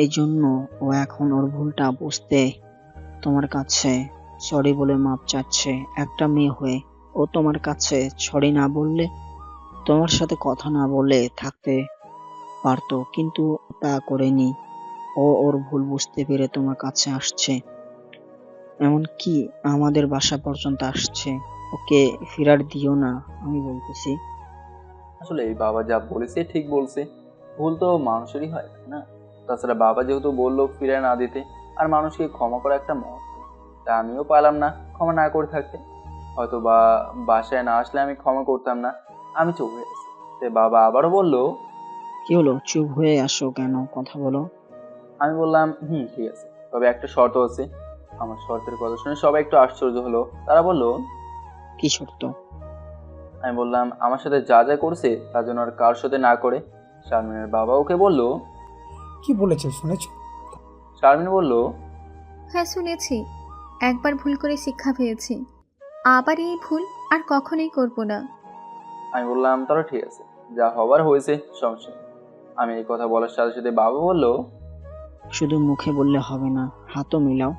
এই জন্য ও এখন ওর ভুলটা বুঝতে তোমার কাছে সরি বলে মাপ চাচ্ছে। একটা মেয়ে হয়ে ও তোমার কাছে সরি না বললে, তোমার সাথে কথা না বলে থাকতে পারতো, কিন্তু তা করেনি। ও ওর ভুল বুঝতে পেরে তোমার কাছে আসছে, এমনকি আমাদের বাসা পর্যন্ত আসছে। ওকে ফিরার দিও না, আমি বলতেছি। আসলে এই বাবা যা বলেছে ঠিক বলছে, ভুল তো মানুষেরই হয়, তাই না? তাছাড়া বাবা যেহেতু বললো ফিরে না দিতে, আর মানুষকে ক্ষমা করা একটা মহৎ কাজ, তা আমিও পারলাম না ক্ষমা না করে থাকতে। হয়তো বা বাসায় না আসলে আমি ক্ষমা করতাম না। আমি চুপ হয়ে গেছি। তো বাবা আবারও বলল, কি হলো, চুপ হয়ে আসো কেন, কথা বলো। আমি বললাম, হুম ঠিক আছে, তবে একটা শর্ত আছে। আমার শর্তের কথা শুনে সবাই একটু আশ্চর্য হলো। তারা বলল, কি শর্ত? আমি বললাম, আমার সাথে যা যা করছে তার জন্য আর কার সাথে না করে। শারমিনের বাবা ওকে বলল, কি বলেছে শুনেছ? শারমিন বলল, হ্যাঁ শুনেছি, একবার ভুল করে শিক্ষা পেয়েছি, আবার এই ভুল আর কখনোই করব না। আমি বললাম, তাহলে ঠিক আছে, যা হবার হয়েছে, সমস্যা নেই। আমি এই কথা বলার সাথে সাথে বাবা বলল, শুধু মুখে বললে হবে না, হাতও মিলাও।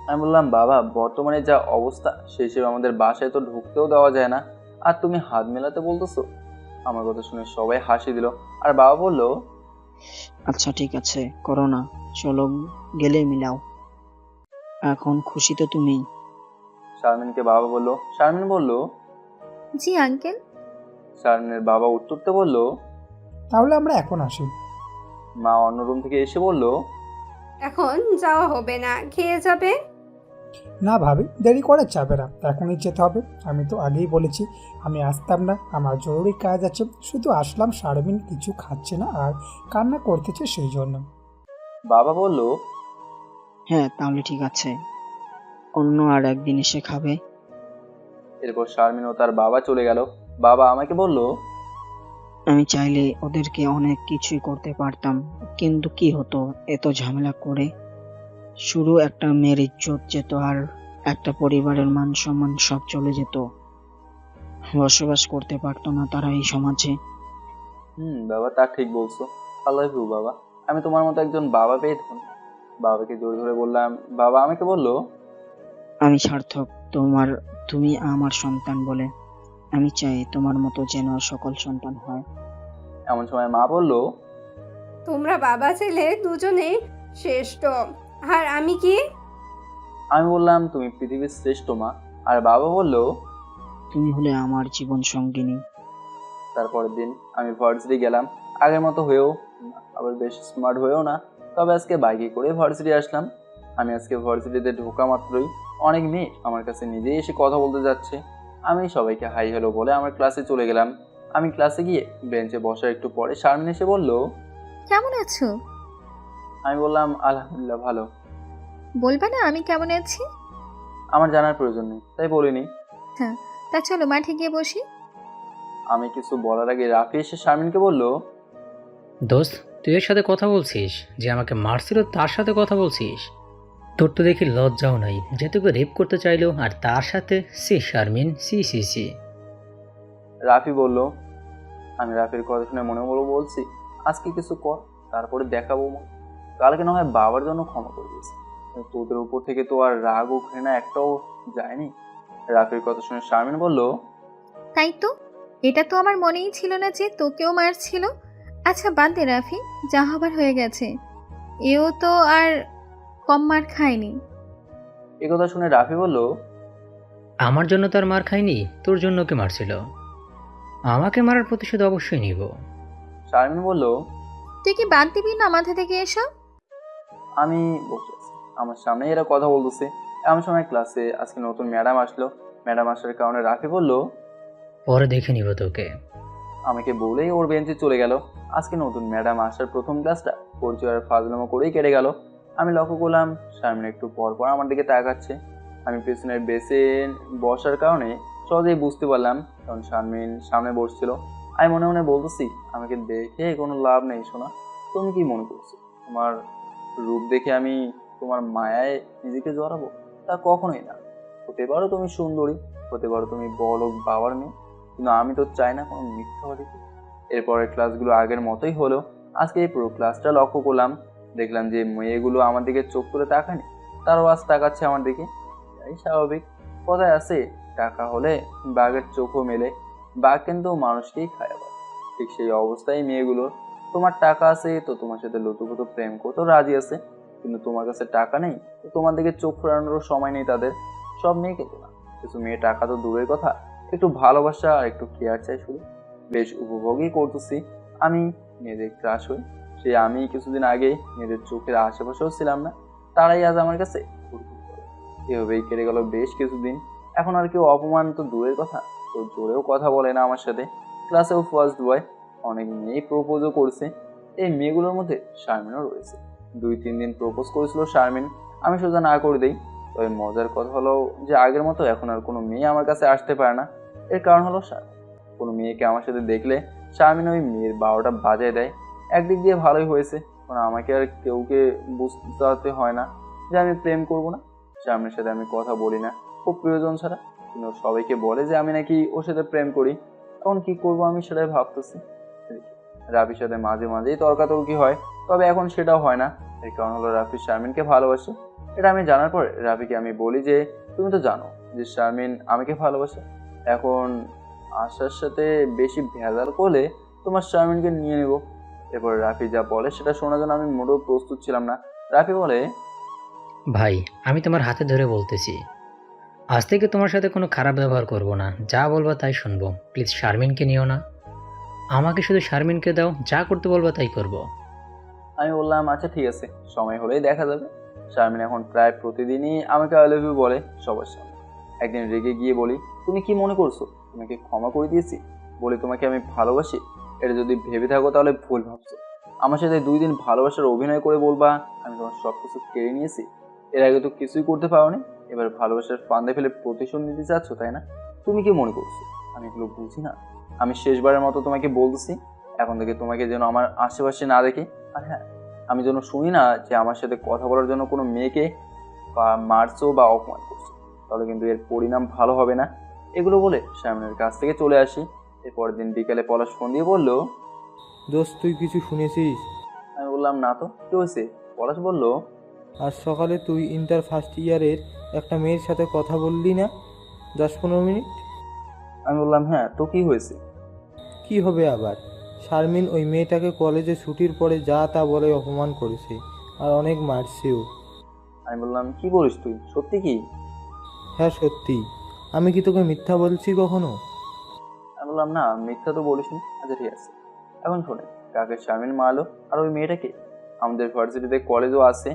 আমি বললাম, বাবা বর্তমানে যা অবস্থা সেই হিসেবে আমাদের বাসায় তো ঢুকতেও দেওয়া যায় না, আর তুমি হাত মেলাতে বলতেছো? আমার কথা শুনে সবাই হাসি দিল। আর বাবা বলল, আচ্ছা ঠিক আছে, করো না, চলো গেলে মিলাও। এখন খুশি তো তুমি? শারমিনকে বাবা বলল। শারমিন বলল, জি আঙ্কেল। শারমিনের বাবা উত্তরতে বলল। তাহলে আমরা এখন আসি। মা অন্য রুম থেকে এসে বলল, এখন যাওয়া হবে না, খেয়ে যাবে। না ভাবি, দেরি করে যাবে না, এখনই যেতে হবে। আমি তো আগেই বলেছি আমি আসতাম না, আমার জরুরি কাজ আছে, শুধু আসলাম শারমিন কিছু খাচ্ছে না আর কান্না করতেছে সেই জন্য। বাবা বলল, হ্যাঁ তাহলে ঠিক আছে, অন্য আর একদিন এসে খাবে। এরপর শারমিন ও তার বাবা চলে গেল। বাবা আমাকে বলল, আমি চাইলে ওদেরকে অনেক কিছুই করতে পারতাম, কিন্তু কি হতো এত ঝামেলা করে? শুধু একটা মেয়ের ইজ্জত যেত, আর একটা পরিবারের মান সম্মান সব চলে যেত। বসবাস করতে পারতো না তারা এই সমাজে। বাবা তা ঠিক বলছো। আল্লাহ ইউ বাবা, আমি তোমার মতো একজন বাবা পেয়ে ধন্য। বাবাকে জোরে ধরে বললাম। বাবা আমাকে বলল, আমি সার্থক তুমি আমার সন্তান বলে। আমি চাই তোমার মতো যেন সকল সন্তান হয়। এমন সময় মা বলল, তোমরা বাবা ছেলে দুজনেই শ্রেষ্ঠ। আর আমি কি? আমি বললাম, তুমি পৃথিবীর শ্রেষ্ঠ মা। আর বাবা বলল, তুমি হলে আমার জীবন সঙ্গিনী। তারপরের দিন আমি ভার্সিটি গেলাম, আগের মতো হয়েও না, আবার বেশ স্মার্ট হয়েও না, তবে আজকে বাইকে করে ভার্সিটি আসলাম। আমি আজকে ভার্সিটিতে ঢোকা মাত্রই অনেক মেয়ে আমার কাছে নিজেই এসে কথা বলতে যাচ্ছে। আমি সবাইকে হাই হ্যালো বলে আমার ক্লাসে চলে গেলাম। আমি ক্লাসে গিয়ে বেঞ্চে বসার একটু পরে শারমিন এসে বলল, কেমন আছো? আমি বললাম আলহামদুলিল্লাহ ভালো। বলবা না আমি কেমন আছি? আমার জানার প্রয়োজন নেই, তাই বলিনি। হ্যাঁ, তা চলো মাঠে গিয়ে বসি। আমি কিছু বলার আগে রাফি এসে শারমিনকে বলল, দোস্ত, তুই এর সাথে কথা বলছিস? যে আমাকে মারছিল তার সাথে কথা বলছিস? তোর তো দেখি লজ্জাও নাই যে তোকে রেপ করতে চাইলো, আর তার সাথে সি শারমিন, সি সি সি। রাফি বলল। আমি রাফির কথা শুনে মনে মনে বলছি, আজকে কিছু কর, তারপরে দেখাবো মন। কালকে না হয় বাবার জন্য ক্ষমা করে দিয়েছি, কিন্তু তোদের উপর থেকে তো আর রাগ ও ঘৃণা একটাও যায়নি। রাফির কথা শুনে শারমিন বলল, তাই তো, এটা তো আমার মনেই ছিল না যে তোকেও মারছিল। আচ্ছা বাদ দে রাফি, যা হবার হয়ে গেছে। এও তো আর কম মার খায়নি। এ কথা শুনে রাফি বলল, আমার জন্য তো আর মার খাইনি, তোর জন্য কে মারছিল? আমাকে মারার প্রতিশোধ অবশ্যই নিব। শারমিন বলল, তুই কি বাদ দিবি না মাথা থেকে এসব? আমি বসে আছি, আমার সামনে এরা কথা বলতেছে। এমন সময় ক্লাসে আজকে নতুন ম্যাডাম আসলো। ম্যাডাম আসার কারণে রাফি বলল, পরে দেখে নিব তোকে। আমাকে বলেই ওর বেঞ্চে চলে গেল। আজকে নতুন ম্যাডাম আসার প্রথম ক্লাসটা পরিচয় আর ফাজলামো করেই কেটে গেল। আমি লক্ষ্য করলাম শারমিন একটু পর পর আমার দিকে তাকাচ্ছে। আমি পেছনের বেসে বসার কারণে সহজেই বুঝতে পারলাম, কারণ শারমিন সামনে বসছিল। আমি মনে মনে বলতেছি, আমাকে দেখে কোনো লাভ নেই সোনা। তুমি কি মনে করছো তোমার রূপ দেখে আমি তোমার মায়ায় নিজেকে জড়াবো? তা কখনোই না। হতে পারো তুমি সুন্দরী, হতে পারো তুমি বড়লোক বাবার মেয়ে, কিন্তু আমি তো চাই না কোনো মিথ্যাবাদীকে। এরপরের ক্লাসগুলো আগের মতোই হলো। আজকে এই পুরো ক্লাসটা লক্ষ্য করলাম, দেখলাম যে মেয়েগুলো আমার দিকে চোখ তুলে তাকায়নি, তারাও আজ তাকাচ্ছে আমার দিকে। এই স্বাভাবিক, কথায় আছে টাকা হলে বাঘের চোখও মেলে, বাঘ কিন্তু মানুষকেই খায় আবার। ঠিক সেই অবস্থায় মেয়েগুলোর। তোমার টাকা আছে তো তোমার সাথে লুতুপুতু প্রেম করতেও রাজি আছে, কিন্তু তোমার কাছে টাকা নেই তো তোমার দিকে চোখ ফেরানোরও সময় নেই তাদের। সব মেয়ে কিন্তু না, কিছু মেয়ে টাকা তো দূরের কথা, একটু ভালোবাসা আর একটু কেয়ার চাই শুধু। বেশ উপভোগই করতেছি আমি মেয়েদের ক্রাশ হই। সে আমি কিছুদিন আগে মেয়েদের চোখের আশেপাশেও ছিলাম না, তারাই আজ আমার কাছে ঘুরঘুর করে। এভাবেই কেটে গেল বেশ কিছুদিন। এখন আর কেউ অপমান তো দূরের কথা, তো জোরেও কথা বলে না আমার সাথে। ক্লাসেও ফার্স্ট বয়, অনেক মেয়েই প্রপোজও করছে। এই মেয়েগুলোর মধ্যে শারমিনও রয়েছে। 2-3 দিন প্রপোজ করেছিল শারমিন, আমি সোজা না করে দিই। তবে মজার কথা হলো যে আগের মতো এখন আর কোনো মেয়ে আমার কাছে আসতে পারে না। এর কারণ হলো শারমিন। কোনো মেয়েকে আমার সাথে দেখলে শারমিন ওই মেয়ের 12টা বাজায় দেয়। একদিক দিয়ে ভালোই হয়েছে, কারণ আমাকে আর কেউকে বুঝতে হয় না যে আমি প্রেম করব না। শারমিনের সাথে আমি কথা বলি না খুব প্রয়োজন ছাড়া, কিন্তু সবাইকে বলে যে আমি নাকি ওর সাথে প্রেম করি। এখন কি করব আমি সেটাই ভাবতেছি। রাফির সাথে মাঝে মাঝেই তর্কাতর্কি হয়, তবে এখন সেটাও হয় না। এর কারণ হলো রাফি শারমিনকে ভালোবাসে। এটা আমি জানার পরে রাফিকে আমি বলি যে তুমি তো জানো যে শারমিন আমাকে ভালোবাসে, এখন আশার সাথে বেশি ভেজাল করলে তোমার শারমিনকে নিয়ে নেব। এরপরে রাফি যা বলে সেটা শোনার জন্য আমি মোটেও প্রস্তুত ছিলাম না। রাফি বলে, ভাই, আমি তোমার হাতে ধরে বলতেছি, আজ থেকে তোমার সাথে কোনো খারাপ ব্যবহার করব না, যা বলবা তাই শুনবো। প্লিজ শারমিনকে নিও না, আমাকে শুধু শারমিনকে দাও, যা করতে বলবা তাই করব। আমি বললাম আচ্ছা ঠিক আছে, সময় হলেই দেখা যাবে। শারমিন এখন প্রায় প্রতিদিনই আমাকে আই লাভ ইউ বলে সবার সামনে। একদিন রেগে গিয়ে বলি, তুমি কি মনে করছো তোমাকে ক্ষমা করে দিয়েছি বলে তোমাকে আমি ভালোবাসি? এটা যদি ভেবে থাকো তাহলে ভুল ভাবছো। আমার সাথে 2 দিন ভালোবাসার অভিনয় করে বলবা আমি তোমার সব কিছু কেড়ে নিয়েছি? এর আগে তো কিছুই করতে পারোনি, এবার ভালোবাসার ফান্দে ফেলে প্রতিশোধ নিতে চাচ্ছ তাই না? তুমি কি মনে করছো আমি এগুলো বুঝি না? আমি শেষবারের মতো তোমাকে বলতেছি, এখন থেকে তোমাকে যেন আমার আশেপাশে না দেখে। আর হ্যাঁ, আমি যেন শুনি না যে আমার সাথে কথা বলার জন্য কোনো মেয়েকে বা মারছো বা অপমান করছো, তাহলে কিন্তু এর পরিণাম ভালো হবে না। এগুলো বলে শারমিনের কাছ থেকে চলে আসি। এরপরের দিন বিকেলে পলাশ ফোন দিয়ে বলল, দোস্ত তুই কিছু শুনেছিস? আমি বললাম না তো, কি হয়েছে? পলাশ বলল, আজ সকালে তুই ইন্টার ফার্স্ট ইয়ারের একটা মেয়ের সাথে কথা বললি না 10-15 মিনিট? আমি বললাম হ্যাঁ, তো কি হয়েছে? কি হবে আবার, শারমিন ওই মেয়েটাকে কলেজে ছুটির পরে যা তা বলে অপমান করেছে আর অনেক মারছেও। আমি বললাম কি বলিস তুই, সত্যি কি? হ্যাঁ সত্যি, আমি কি তোকে মিথ্যা বলছি কখনো? আমি বললাম না, মিথ্যা তো বলিসনি। আচ্ছা ঠিক আছে, এখন শোনে কাকে শারমিন মারলো আর ওই মেয়েটাকে আমাদের ভার্সিটিতে কলেজও আছে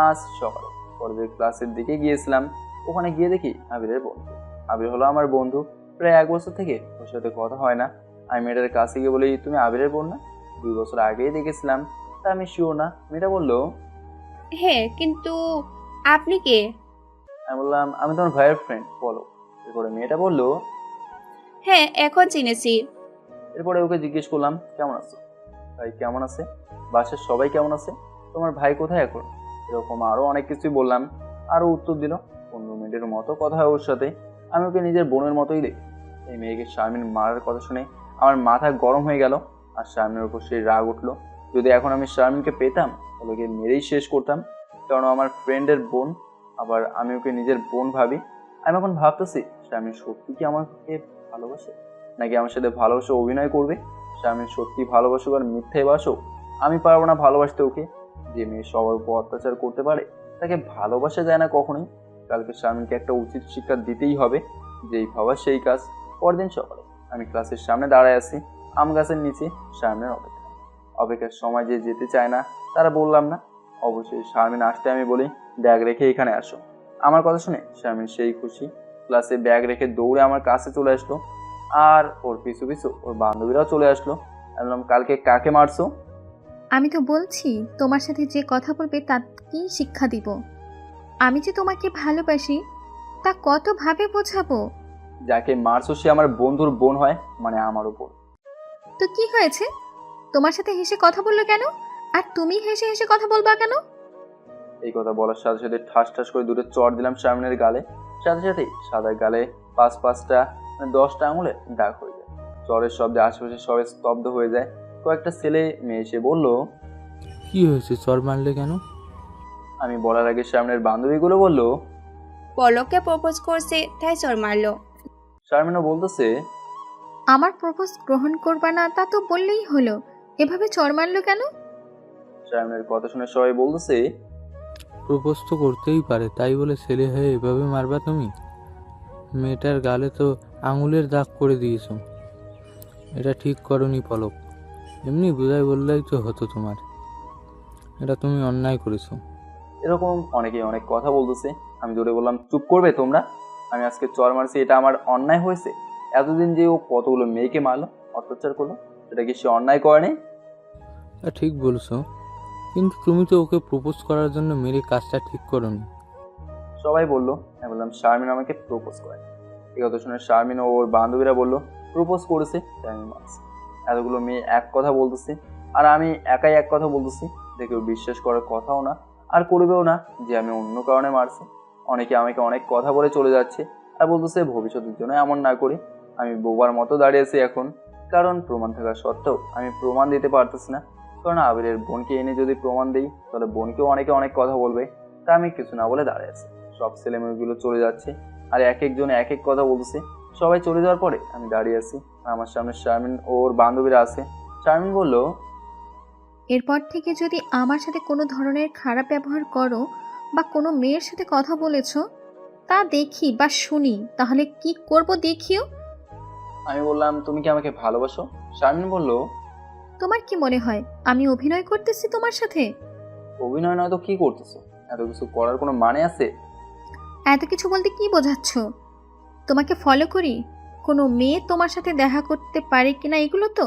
আজ সকালে। পরের ক্লাসের দিকে গিয়েছিলাম। ওখানে গিয়ে দেখি আবিরের বন্ধু। আবির হলো আমার বন্ধু, প্রায় 1 বছর থেকে ওর সাথে কথা হয় না। আমি মেয়েটার কাছে গিয়ে বলি, তুমি আবিরের বোন না? 2 বছর আগেই দেখেছিলাম, তা আমি শিওর না। মেয়েটা বললো, হ্যাঁ, কিন্তু আপনি কে? আমি বললাম, আমি তোমার ভাইয়ের ফ্রেন্ড বলো। এরপরে মেয়েটা বললো, হ্যাঁ, এখন চিনেছি। এরপরে ওকে জিজ্ঞেস করলাম, কেমন আছো? ভাই কেমন আছে? বাসার সবাই কেমন আছে? তোমার ভাই কোথায় এখন? এরকম আরও অনেক কিছুই বললাম। আরও উত্তর দিল। 15 মিনিটের মতো কথা হয় ওর সাথে। আমি ওকে নিজের বোনের মতোই দেখি। এই মেয়েকে শারমিন মারার কথা শুনে আমার মাথা গরম হয়ে গেল, আর শারমিনের উপর সেই রাগ উঠলো। যদি এখন আমি শারমিনকে পেতাম তাহলে ওকে মেরেই শেষ করতাম, কারণ আমার ফ্রেন্ডের বোন, আবার আমি ওকে নিজের বোন ভাবি। আমি এখন ভাবতেছি, শারমিন সত্যি কি আমাকে ভালোবাসে, নাকি আমার সাথে ভালোবাসে অভিনয় করবে? শারমিন সত্যি ভালোবাসুক আর মিথ্যে বাসুক, আমি পারবো না ভালোবাসতে ওকে। যে মেয়ে সবার উপর অত্যাচার করতে পারে তাকে ভালোবাসা যায় না কখনোই। কালকে শারমিনকে একটা উচিত শিক্ষা দিতেই হবে, যেই ভাবা সেই কাজ। পরদিন সকালে আমি ক্লাসের সামনে দাঁড়ায় আছি, আম গাছের নিচে, শারমিনের অপেক্ষার সময় যে যেতে চায় না তারা বললাম না। অবশ্যই শারমিন আসতে আমি বলি, ব্যাগ রেখে এখানে আসো। আমার কথা শুনে শারমিন সেই খুশি, ক্লাসে ব্যাগ রেখে দৌড়ে আমার কাছে চলে আসলো, আর ওর পিছু পিছু ওর বান্ধবীরাও চলে আসলো। আমি বললাম, কালকে কাকে মারছো? আমি তো বলছি তোমার সাথে যে কথা বলবে তাকেই শিক্ষা দিব। আমি যে তোমাকে ভালোবাসি তা কতভাবে বোঝাবো? যাকে মারছো সে আমার বন্ধুর বোন হয়, মানে আমার উপর। তো কি হয়েছে? তোমার সাথে হেসে কথা বললো কেন? আর তুমি হেসে হেসে কথা বলবা কেন? এই কথা বলার সাথে সাথে ঠাস ঠাস করে দূরে চড় দিলাম শারমিনের গালে। সাথে সাথেই সাদা গালে 5-5টা 10টা আঙুলে দাগ হয়ে যায়। চরের শব্দে আশেপাশে সবাই স্তব্ধ হয়ে যায়। কয়েকটা ছেলে মেয়ে এসে বলল, কি হয়েছে, চর মারলে কেন? আমি বলার আগে শারমিনের বান্ধবীগুলো বলল, পলককে প্রপোজ করছে তাই চর মারলো। শারমিনও বলতেছে, আমার প্রপোজ গ্রহণ করবা না তা তো বললেই হলো, এভাবে চড় মারলো কেন? শারমিনের কথা শুনে সবাই বলতেছে, প্রপোজ তো করতেই পারে, তাই বলে ছেলে হয়ে এভাবে মারবা তুমি? মেয়েটার গালে তো আঙুলের দাগ করে দিয়েছো, এটা ঠিক করনি পলক। এমনি বুঝাই বললেই তো হতো তোমার, এটা তুমি অন্যায় করেছো। এরকম অনেকেই অনেক কথা বলতেছে। আমি জোরে বললাম, চুপ করবে তোমরা? আমি আজকে চর মারছি, এটা আমার অন্যায় হয়েছে? এতদিন যে ও কতগুলো মেয়েকে মারলো, অত্যাচার করলো, এটা কি সে অন্যায় করেনি? ঠিক বলছো, কিন্তু তুমি তো ওকে প্রপোজ করার জন্য মেরে কাজটা ঠিক করোনি। সবাই বললো। আমি বললাম, শারমিন আমাকে প্রপোজ করে। এই কথা শুনে শারমিন ও ওর বান্ধবীরা বললো, প্রপোজ করেছে তাই আমি মারছি। এতগুলো মেয়ে এক কথা বলতেছে, আর আমি একাই এক কথা বলতেছি। দেখেও বিশ্বাস করার কথাও না, আর করবেও না যে আমি অন্য কারণে মারছি। অনেকে আমাকে অনেক কথা বলে চলে যাচ্ছে, আর বলতেছে ভবিষ্যতের জন্য এমন না করি। আমি বোবার মতো দাঁড়িয়েছি এখন, কারণ প্রমাণ থাকা সত্ত্বেও আমি প্রমাণ দিতে পারতেছি না। কারণ আবিরের বোনকে এনে যদি প্রমাণ দিই তাহলে বোনকেও অনেকে অনেক কথা বলবে। তা আমি কিছু না বলে দাঁড়িয়ে আছি। সব ছেলে মেয়েগুলো চলে যাচ্ছে, আর এক একজন এক এক কথা বলতেছে। সবাই চলে যাওয়ার পরে আমি দাঁড়িয়ে আছি, আর আমার সামনে শারমিন ও ওর বান্ধবীরা আছে। শারমিন বলল, এরপর থেকে যদি আমার সাথে কোনো ধরনের খারাপ ব্যবহার করো বা কোনো মেয়ের সাথে কথা বলেছো তা দেখি বা শুনি, তাহলে কি করব দেখিও। আমি বললাম, তুমি কি আমাকে ভালোবাসো? শারমিন বলল, তোমার কি মনে হয় আমি অভিনয় করতেছি তোমার সাথে? অভিনয় নয় তো কি করতেছো? এত কিছু করার কোনো মানে আছে? এত কিছু বলতে কি বোঝাচ্ছ? তোমাকে ফলো করি, কোনো মেয়ে তোমার সাথে দেখা করতে পারে কিনা এগুলো তো।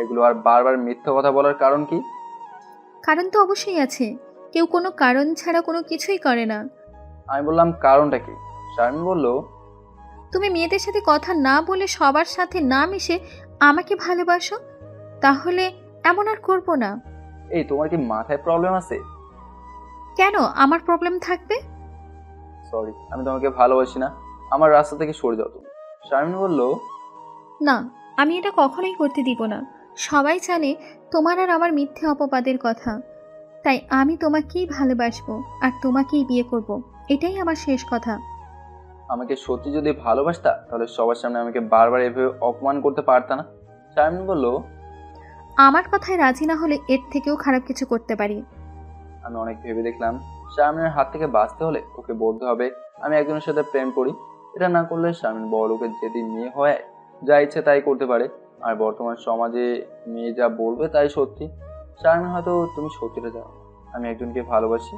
এগুলো আর বারবার মিথ্যা কথা বলার কারণ কি? কারণ তো অবশ্যই আছে, কেউ কোনো কারণ ছাড়া কোনো কিছুই করে না। আমি বললাম, কারণটা কি? শারমিন বলল, তুমি মেয়েদের সাথে কথা না বলে সবার সাথে না মিশে আমাকে ভালোবাসো, তাহলে এমন আর করবো না। এই তোমার কি মাথায় প্রবলেম আছে? কেন আমার প্রবলেম থাকবে? সরি, আমি তোমাকে ভালোবাসি না, আমার রাস্তা থেকে সরে যাও তুমি। শারমিন বলল, না, আমি এটা কখনোই করতে দিব না। সবাই জানে তোমার আর আমার মিথ্যে অপবাদের কথা, তাই আমি তোমাকেই ভালোবাসবো আর তোমাকেই বিয়ে করব, এটাই আমার শেষ কথা। আমাকে সত্যি যদি ভালোবাসতা তাহলে সবার সামনে আমাকে বারবার এভাবে অপমান করতে পারতা না। শারমিন বলল, আমার কথায় রাজি না হলে এর থেকেও খারাপ কিছু করতে পারি। আমি অনেক ভেবে দেখলাম, শারমিনের হাত থেকে বাঁচতে হলে ওকে বলতে হবে আমি একজনের সাথে প্রেম করি। এটা না করলে শারমিন বড় লোকের যেদিন মেয়ে হয় যা ইচ্ছে তাই করতে পারে, আর বর্তমান সমাজে মেয়ে যা বলবে তাই সত্যি। শারমিন, হয়তো তুমি সত্যিটা জানো, আমি একজনকে ভালোবাসি,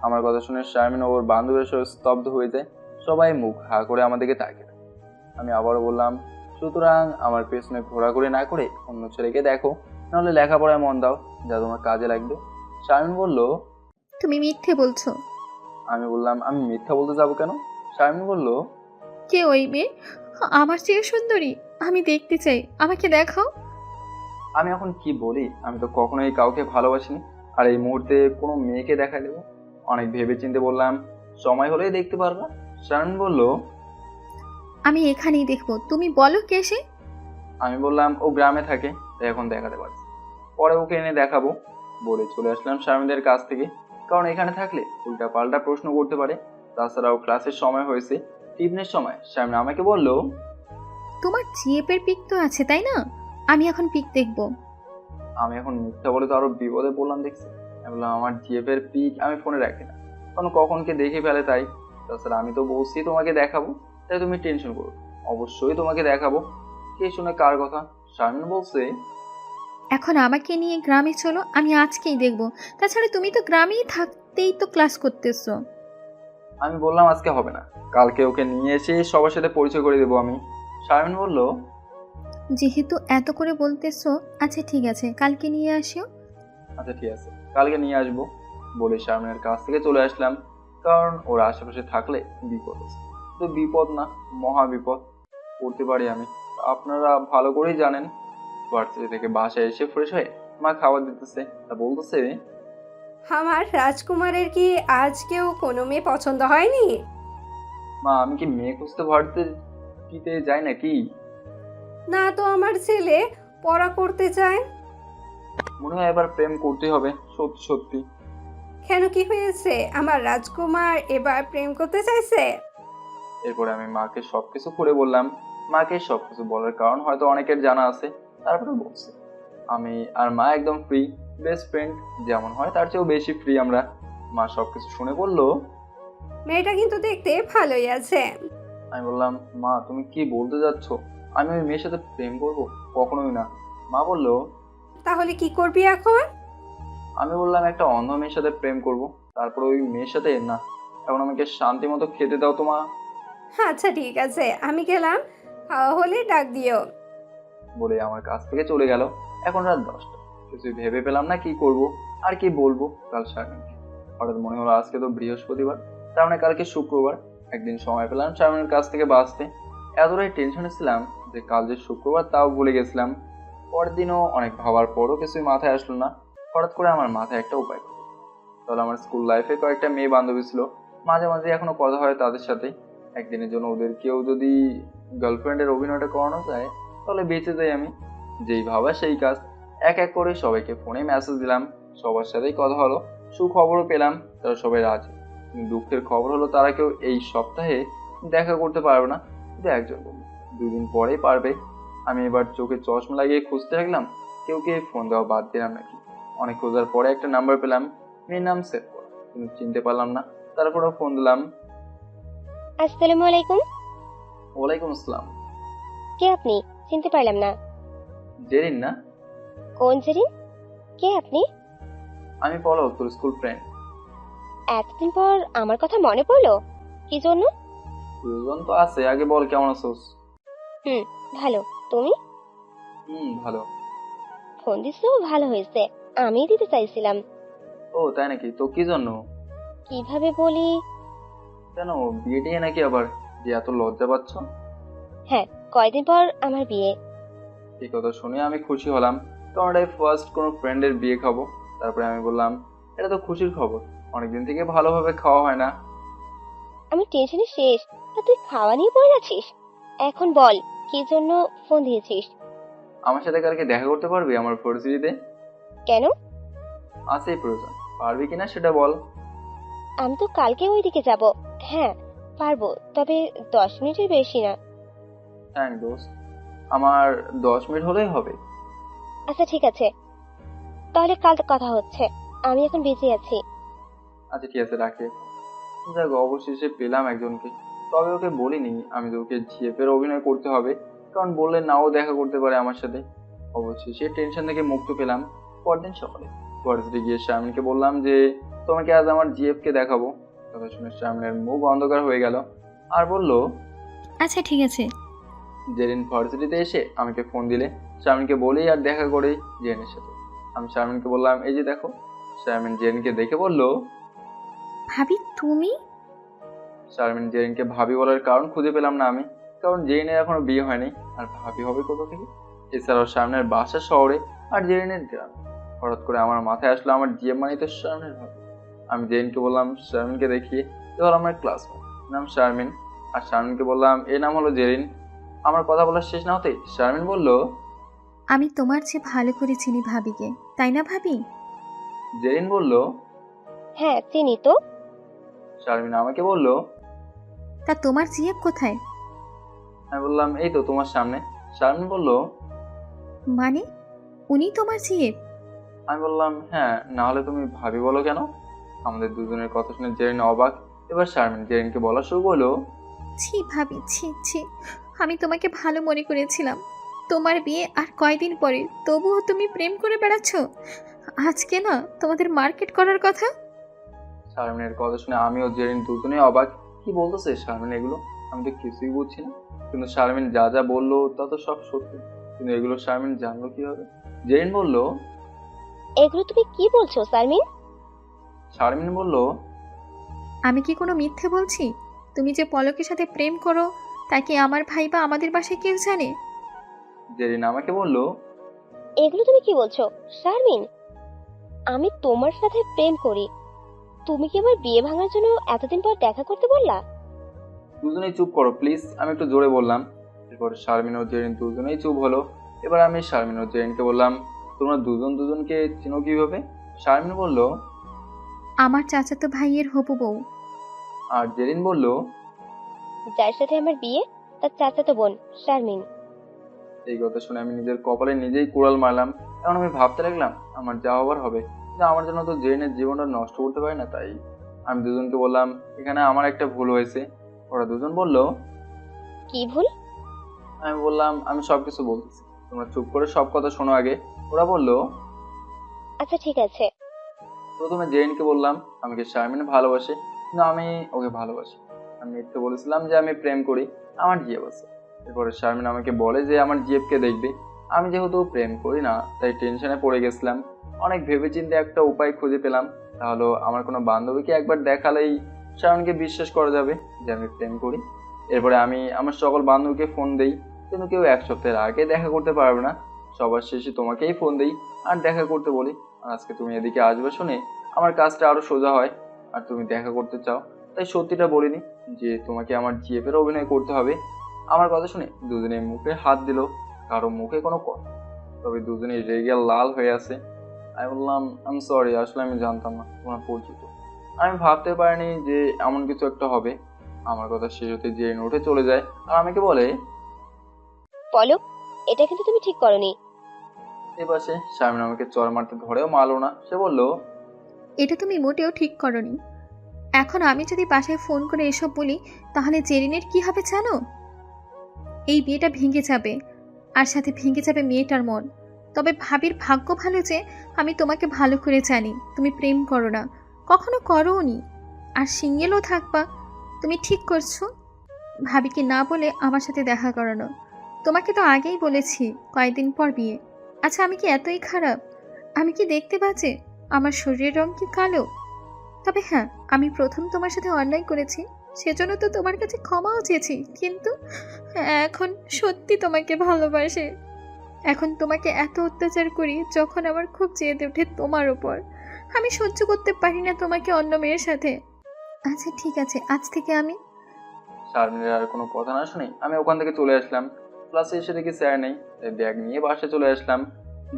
আমার কথা শুনে শারমিন ও ওর বান্ধবীর সহ স্তব্ধ হয়ে যায়। সবাই মুখ হা করে আমাদেরকে তাকিয়ে থাকে। আমি আবারও বললাম, সুতরাং আমার পেছনে ঘোরাঘুরি না করে অন্য ছেলেকে দেখো, নাহলে লেখাপড়ায় মন দাও, যা তোমার কাজে লাগবে। শারমিন বলল, তুমি মিথ্যে বলছো। আমি বললাম, আমি মিথ্যা বলতে যাবো কেন? শারমিন বলল, কে ওই মেয়ে? আমার চেয়ে সুন্দরী? আমি দেখতে চাই, আমাকে দেখাও। আমি এখন কি বলি? আমি তো কখনোই কাউকে ভালোবাসিনি, আর এই মুহূর্তে কোনো মেয়েকে দেখা দেবো? অনেক ভেবে চিন্তে বললাম, সময় হলেই দেখতে পারবা। শারমিন বলল, আমি এখানেই দেখবো, তুমি বলো কে সে। আমি বললাম, ও গ্রামে থাকে, তাই এখন দেখাতে পারছি, পরে ওকে এনে দেখাবো। বলে চলে আসলাম শারমিনদের কাছ থেকে, কারণ এখানে থাকলে উল্টা পাল্টা প্রশ্ন করতে পারে। তাছাড়াও ক্লাসের সময় হয়েছে, টিফিনের সময়। শারমিন আমাকে বলল, তোমার জিএপের পিক তো আছে তাই না? আমি এখন পিক দেখবো। আমি এখন মিথ্যা বলে তো আরো বিপদে পড়লাম দেখছি। আমি বললাম, আমার জিএফের পিক আমি ফোনে রাখি না, কারণ কখন কে দেখে ফেলে তাই। তাছাড়া আমি তো বলছি তোমাকে দেখাবো, তাই তুমি টেনশন করো, অবশ্যই তোমাকে দেখাবো। কে শুনে কার কথা? শারমিন বলছে, এখন আমাকে নিয়ে গ্রামে চলো, আমি আজকেই দেখবো। তাছাড়া তুমি তো গ্রামেই থাকতেই তো ক্লাস করতেছো। আমি বললাম, আজকে হবে না, কালকে ওকে নিয়ে এসে সবার সাথে পরিচয় করে দেবো আমি। শারমিন বলল, যেহেতু এত করে বলতেছো, আচ্ছা ঠিক আছে, কালকে নিয়ে আসিও। আচ্ছা ঠিক আছে, কালকে নিয়ে আসবো। বলে শারমিনের কাছ থেকে চলে আসলাম, কারণ ওর আশেপাশে থাকলে বিপদ আছে। তো বিপদ না, মহা বিপদ করতে পারি আমি, আপনারা ভালো করেই জানেন। ভার্সিটি থেকে বাসায় এসে ফ্রেশ হয়ে মা খাবার দিতেছে, তা বলতেছে, আমার রাজকুমারের কি আজকেও কোনো মেয়ে পছন্দ হয়নি? মা আমি কি মেয়ে খুঁজতে ভার্সিটিতে যাই নাকি? না তো আমার ছেলে পড়া করতে চায়। মনে হয় এবার প্রেম করতেই হবে, সত্যি সত্যি। কেন, কি হয়েছে? আমার রাজকুমার এবার প্রেম করতে চাইছে? এরপরে আমি মাকে সবকিছু করে বললাম। মাকে সবকিছু বলার কারণ হয়তো অনেকের জানা আছে, তারপরে বলছি। আমি আর মা একদম ফ্রি, বেস্ট ফ্রেন্ড যেমন হয় তার চেয়েও বেশি ফ্রি আমরা। মা সবকিছু শুনে বলল, মেয়েটা কিন্তু দেখতে ভালোই আছে। আমি বললাম, মা তুমি কি বলতে যাচ্ছ? আমি ওই মেয়ের সাথে প্রেম করব? কখনোই না। মা বলল, তাহলে কি করবি এখন? আমি বললাম, একটা অন্ধ মেয়ের সাথে প্রেম করব, তারপর ওই মেয়ের সাথে না। এখন আমাকে শান্তি মতো খেতে দাও তো মা। আচ্ছা ঠিক আছে, আমি গেলাম, খাওয়া হলে ডাক দিও। বলে আমার কাছ থেকে চলে গেল। এখন রাত 10টা, কিছুই ভেবে পেলাম না কি করব আর কি বলবো কাল শারমিনকে। হঠাৎ মনে হলো আজকে তো বৃহস্পতিবার, তার মানে কালকে শুক্রবার। একদিন সময় পেলাম শারমিনের কাছ থেকে বাঁচতে। এতটাই টেনশনে ছিলাম যে কাল যে শুক্রবার তাও ভুলে গেছিলাম। পরের দিনও অনেক ভাবার পরও কিছুই মাথায় আসলো না। হঠাৎ করে আমার মাথায় একটা উপায় করলো। তাহলে আমার স্কুল লাইফে কয়েকটা মেয়ে বান্ধবী ছিল, মাঝে মাঝে এখনো কথা হয় তাদের সাথে। একদিনের জন্য ওদের কেউ যদি গার্লফ্রেন্ডের অভিনয়টা করানো যায়, তাহলে বেঁচে যাই আমি। যেই ভাবা সেই কাজ। এক এক করে সবাইকে ফোনে মেসেজ দিলাম, সবার সাথেই কথা হলো, সুখবরও পেলাম, তারা সবাই রাজি। কিন্তু দুঃখের খবর হলো তারা কেউ এই সপ্তাহে দেখা করতে পারবে না, শুধু একজন বন্ধু 2 দিন পরেই পারবে। আমি এবার চোখে চশমা লাগিয়ে খুঁজতে লাগলাম, কেউ কে ফোন দেওয়া বাদ দিলাম নাকি। অনেক খোঁজার পরে একটা নাম্বার পেলাম, মেয়ের নাম সেভ করা, কিন্তু চিনতে পারলাম না। তারপরেও ফোন দিলাম। আসসালামু আলাইকুম। ওয়ালাইকুম আসসালাম। কে আপনি? চিনতে পারলাম না। জেরিন না? কোন জেরিন? কে আপনি? আমি পলক, তোর স্কুল ফ্রেন্ড। এতদিন পর আমার কথা মনে পড়লো? কি জন্য? দুজন তো আছে, আগে বল কেমন আছোস? ভালো। তুমি? ভালো। ফোন দিছো, ভালো হয়েছে। আমি দিতে চাইছিলাম। ও তাই নাকি? তো কি জন্য? কিভাবে বলি? কেন, বিয়ে টিয়ে নাকি আবার, যে এত লজ্জা পাচ্ছ? হ্যাঁ, কয়দিন পর আমার বিয়ে। এই কথা শুনে আমি খুশি হলাম, কারণ এটাই ফার্স্ট কোনো ফ্রেন্ডের বিয়ে খাবো। তারপরে আমি বললাম, এটা তো খুশির খবর, অনেকদিন থেকে ভালোভাবে খাওয়া হয় না। আমি টেনশনে শেষ, আর তুই খাওয়া নিয়ে পড়ে আছিস। এখন বল, কি জন্য ফোন দিয়েছিস? আমার সাথে কালকে দেখা করতে পারবি আমার ভার্সিটিতে? কেন? আছে প্রয়োজন, পারবি কিনা সেটা বল। আমি তো কালকে ওইদিকে যাব। হ্যাঁ পারবো, তবে 10 মিনিটের বেশি না। থ্যাংক দোস্ত, আমার 10 মিনিট হলেই হবে। আচ্ছা ঠিক আছে, তাহলে কাল কথা হচ্ছে। আমি এখন বিজি আছি। আচ্ছা ঠিক আছে, রাখি এখন। যাক, অবশেষে পেলাম একজনকে। তবে ওকে বলিনি আমি যে ওকে জিএফের অভিনয় করতে হবে, কারণ বললে নাও দেখা করতে পারে আমার সাথে। অবশেষে টেনশন থেকে মুক্ত পেলাম। পরদিন সকালে ভার্সিটি গিয়ে শারমিনকে বললাম যে তোমাকে আজ আমার জিএফকে দেখাবো। কথা শুনে শারমিনের মুখ অন্ধকার হয়ে গেল আর বলল, আচ্ছা ঠিক আছে। জেরিন ভার্সিটিতে এসে আমাকে ফোন দিলে শারমিনকে বলেই আর দেখা করেই জেরিনের সাথে। আমি শারমিনকে বললাম, এই যে দেখো। শারমিন জেরিনকে দেখে বলল, ভাবি তুমি? শারমিন জেরিনকে ভাবি বলার কারণ খুঁজে পেলাম না আমি, কারণ জেরিনের এখনো বিয়ে হয়নি আর ভাবি হবে কোথা থেকে। এছাড়াও শারমিনের বাসা শহরে আর জেরিনের গ্রামে। হঠাৎ করে আমার মাথায় আসলো আমার জিএম মানে তো শারমিনের ভাবি। আমি জেরিনকে বললাম, শারমিনকে দেখিয়ে, এবার আমার ক্লাসমেট, নাম শারমিন। আর শারমিনকে বললাম, এর নাম হলো জেরিন। আমার কথা বলার শেষ না হতেই শারমিন বলল, আমি তোমার চেয়ে ভালো করে চিনি ভাবিকে, তাই না ভাবি? জেরিন বলল, হ্যাঁ চিনি তো। শারমিন আমাকে বলল, তা তোমার জিএফ কোথায়? আমি বললাম, এই তো তোমার সামনে। শারমিন বলল, মানে উনি তোমার জিএফ? আমি বললাম, হ্যাঁ, না হলে তুমি ভাবি বলো কেন? আমাদের দুজনের কথা শুনে জেরিন অবাক। এবার শারমিন জেরিনকে বলা শুরু করলো, ছি ভাবি, ছি ছি, আমি তোমাকে ভালো মনে করেছিলাম। তোমার বিয়ে আর কয়দিন পরে, তবুও তুমি প্রেম করে বেড়াচ্ছ। আজকে না তোমাদের মার্কেট করার কথা। শারমিনের কথা শুনে আমিও জেরিন দুজনেই অবাক। কি বলতেছে শারমিন এগুলো? আমি তো কিছুই বুঝছি না। কিন্তু শারমিন যা যা বললো তা তো সব সত্যি, কিন্তু এগুলো শারমিন জানলো কিভাবে? জেরিন বলল, এগুলো তুমি কি বলছো শারমিন? শারমিন বলল, আমি কি কোনো মিথ্যে বলছি? তুমি যে পলকের সাথে প্রেম করো তা কি আমার ভাই বা আমাদের বাসায় কেউ জানে? জেরিন আমাকে বলল, এগুলো তুমি কি বলছো শারমিন? আমি তোমার সাথে প্রেম করি, তুমি কি আমার বিয়ে ভাঙার জন্য এতদিন পর দেখা করতে বললা? দুজনেই চুপ করো প্লিজ, আমি একটু জোরে বললাম। এরপরে শারমিন ও জেরিন দুজনেই চুপ হলো। এবার আমি শারমিন ও জেরিনকে বললাম, তোমরা দুজন দুজনকে চিনো কিভাবে? শারমিন বলল, আমার চাচাতো ভাইয়ের হবু বউ। আর জেরিন বলল, যার সাথে আমার বিয়ে তার চাচাতো বোন শারমিন। এই কথা শুনে আমি নিজের কপালে নিজেই কুড়াল মারলাম। এখন আমি ভাবতে লাগলাম আমার যা হবার হবে, কিন্তু আমার জন্য তো জেরিনের জীবনটা নষ্ট করতে পারি না। তাই আমি দুজনকে বললাম, এখানে আমার একটা ভুল হয়েছে। ওরা দুজন বলল, কি ভুল? আমি বললাম, আমি সবকিছু বলতেছি, তোমরা চুপ করে সব কথা শোনো আগে। ওরা বলল, আচ্ছা ঠিক আছে। প্রথমে জেরিনকে বললাম আমাকে শারমিন ভালোবাসে, কিন্তু আমি ওকে ভালোবাসি। আমি মিথ্যে বলেছিলাম যে আমি প্রেম করি, আমার জিএফ আছে। এরপরে শারমিন আমাকে বলে যে আমার জিএফকে দেখবে। আমি যেহেতু প্রেম করি না তাই টেনশনে পড়ে গেছিলাম। অনেক ভেবেচিন্তে একটা উপায় খুঁজে পেলাম, তাহলে আমার কোনো বান্ধবীকে একবার দেখালেই শারমিনকে বিশ্বাস করা যাবে যে আমি প্রেম করি। এরপরে আমি আমার সকল বান্ধবীকে ফোন দেই, কিন্তু কেউ এক সপ্তাহের আগে দেখা করতে পারবে না। সবার শেষে তোমাকেই ফোন দেই আর দেখা করতে বলি। আর আজকে তুমি এদিকে আসবে শুনে আমার কাজটা আরো সোজা হয়। আর তুমি দেখা করতে চাও তাই সত্যিটা বলিনি যে তোমাকে আমার জিএফের অভিনয় করতে হবে। আমার কথা শুনে দুজনে মুখে হাত দিল, কারো মুখে কোনো কথা, তবে দুজনেই রেগে লাল হয়ে আছে। আমি বললাম, আমি সরি, আসলে আমি জানতাম না তোমার পরিচিত। আমি ভাবতে পারিনি যে এমন কিছু একটা হবে। আমার কথা শেষ হতে জেরিন উঠে চলে যায় আর আমাকে বলে, পলক, এটা কিন্তু তুমি ঠিক করনি। এপাশে শারমিন আমাকে চড় মারতে ধরেও মারলো না। সে বলল, এটা তুমি মোটেও ঠিক করনি। এখন আমি যদি বাসায় ফোন করে এসব বলি তাহলে জেরিনের কি হবে জানো? এই বিয়েটা ভেঙে যাবে, আর সাথে ভেঙে যাবে মেয়েটার মন। তবে ভাবির ভাগ্য ভালো যে আমি তোমাকে ভালো করে জানি তুমি প্রেম করো না, কখনো করোনি, আর সিঙ্গেলও থাকবা। তুমি ঠিক করছো ভাবিকে না বলে আমার সাথে দেখা করানো। তোমাকে তো আগেই বলেছি কয়েকদিন পর বিয়ে। আচ্ছা আমি কি এতই খারাপ? আমি কি দেখতে বাজে? আমার শরীরের রং কি কালো? তবে হ্যাঁ, আমি প্রথম তোমার সাথে অন্যায় করেছি, সেজন্য তো তোমার কাছে ক্ষমাও চেয়েছি। কিন্তু এখন সত্যি তোমাকে ভালোবাসে। এখন তোমাকে এত অত্যাচার করি যখন আমার খুব জেদ ওঠে তোমার ওপর। আমি সহ্য করতে পারি না তোমাকে অন্য মেয়ের সাথে। আচ্ছা ঠিক আছে, আজ থেকে আমি। শারমিনের আর কোনো কথা না শুনে আমি ওখান থেকে চলে আসলাম। ক্লাসে এসে দেখি স্যার নেই, তাই ব্যাগ নিয়ে বাসায় চলে আসলাম।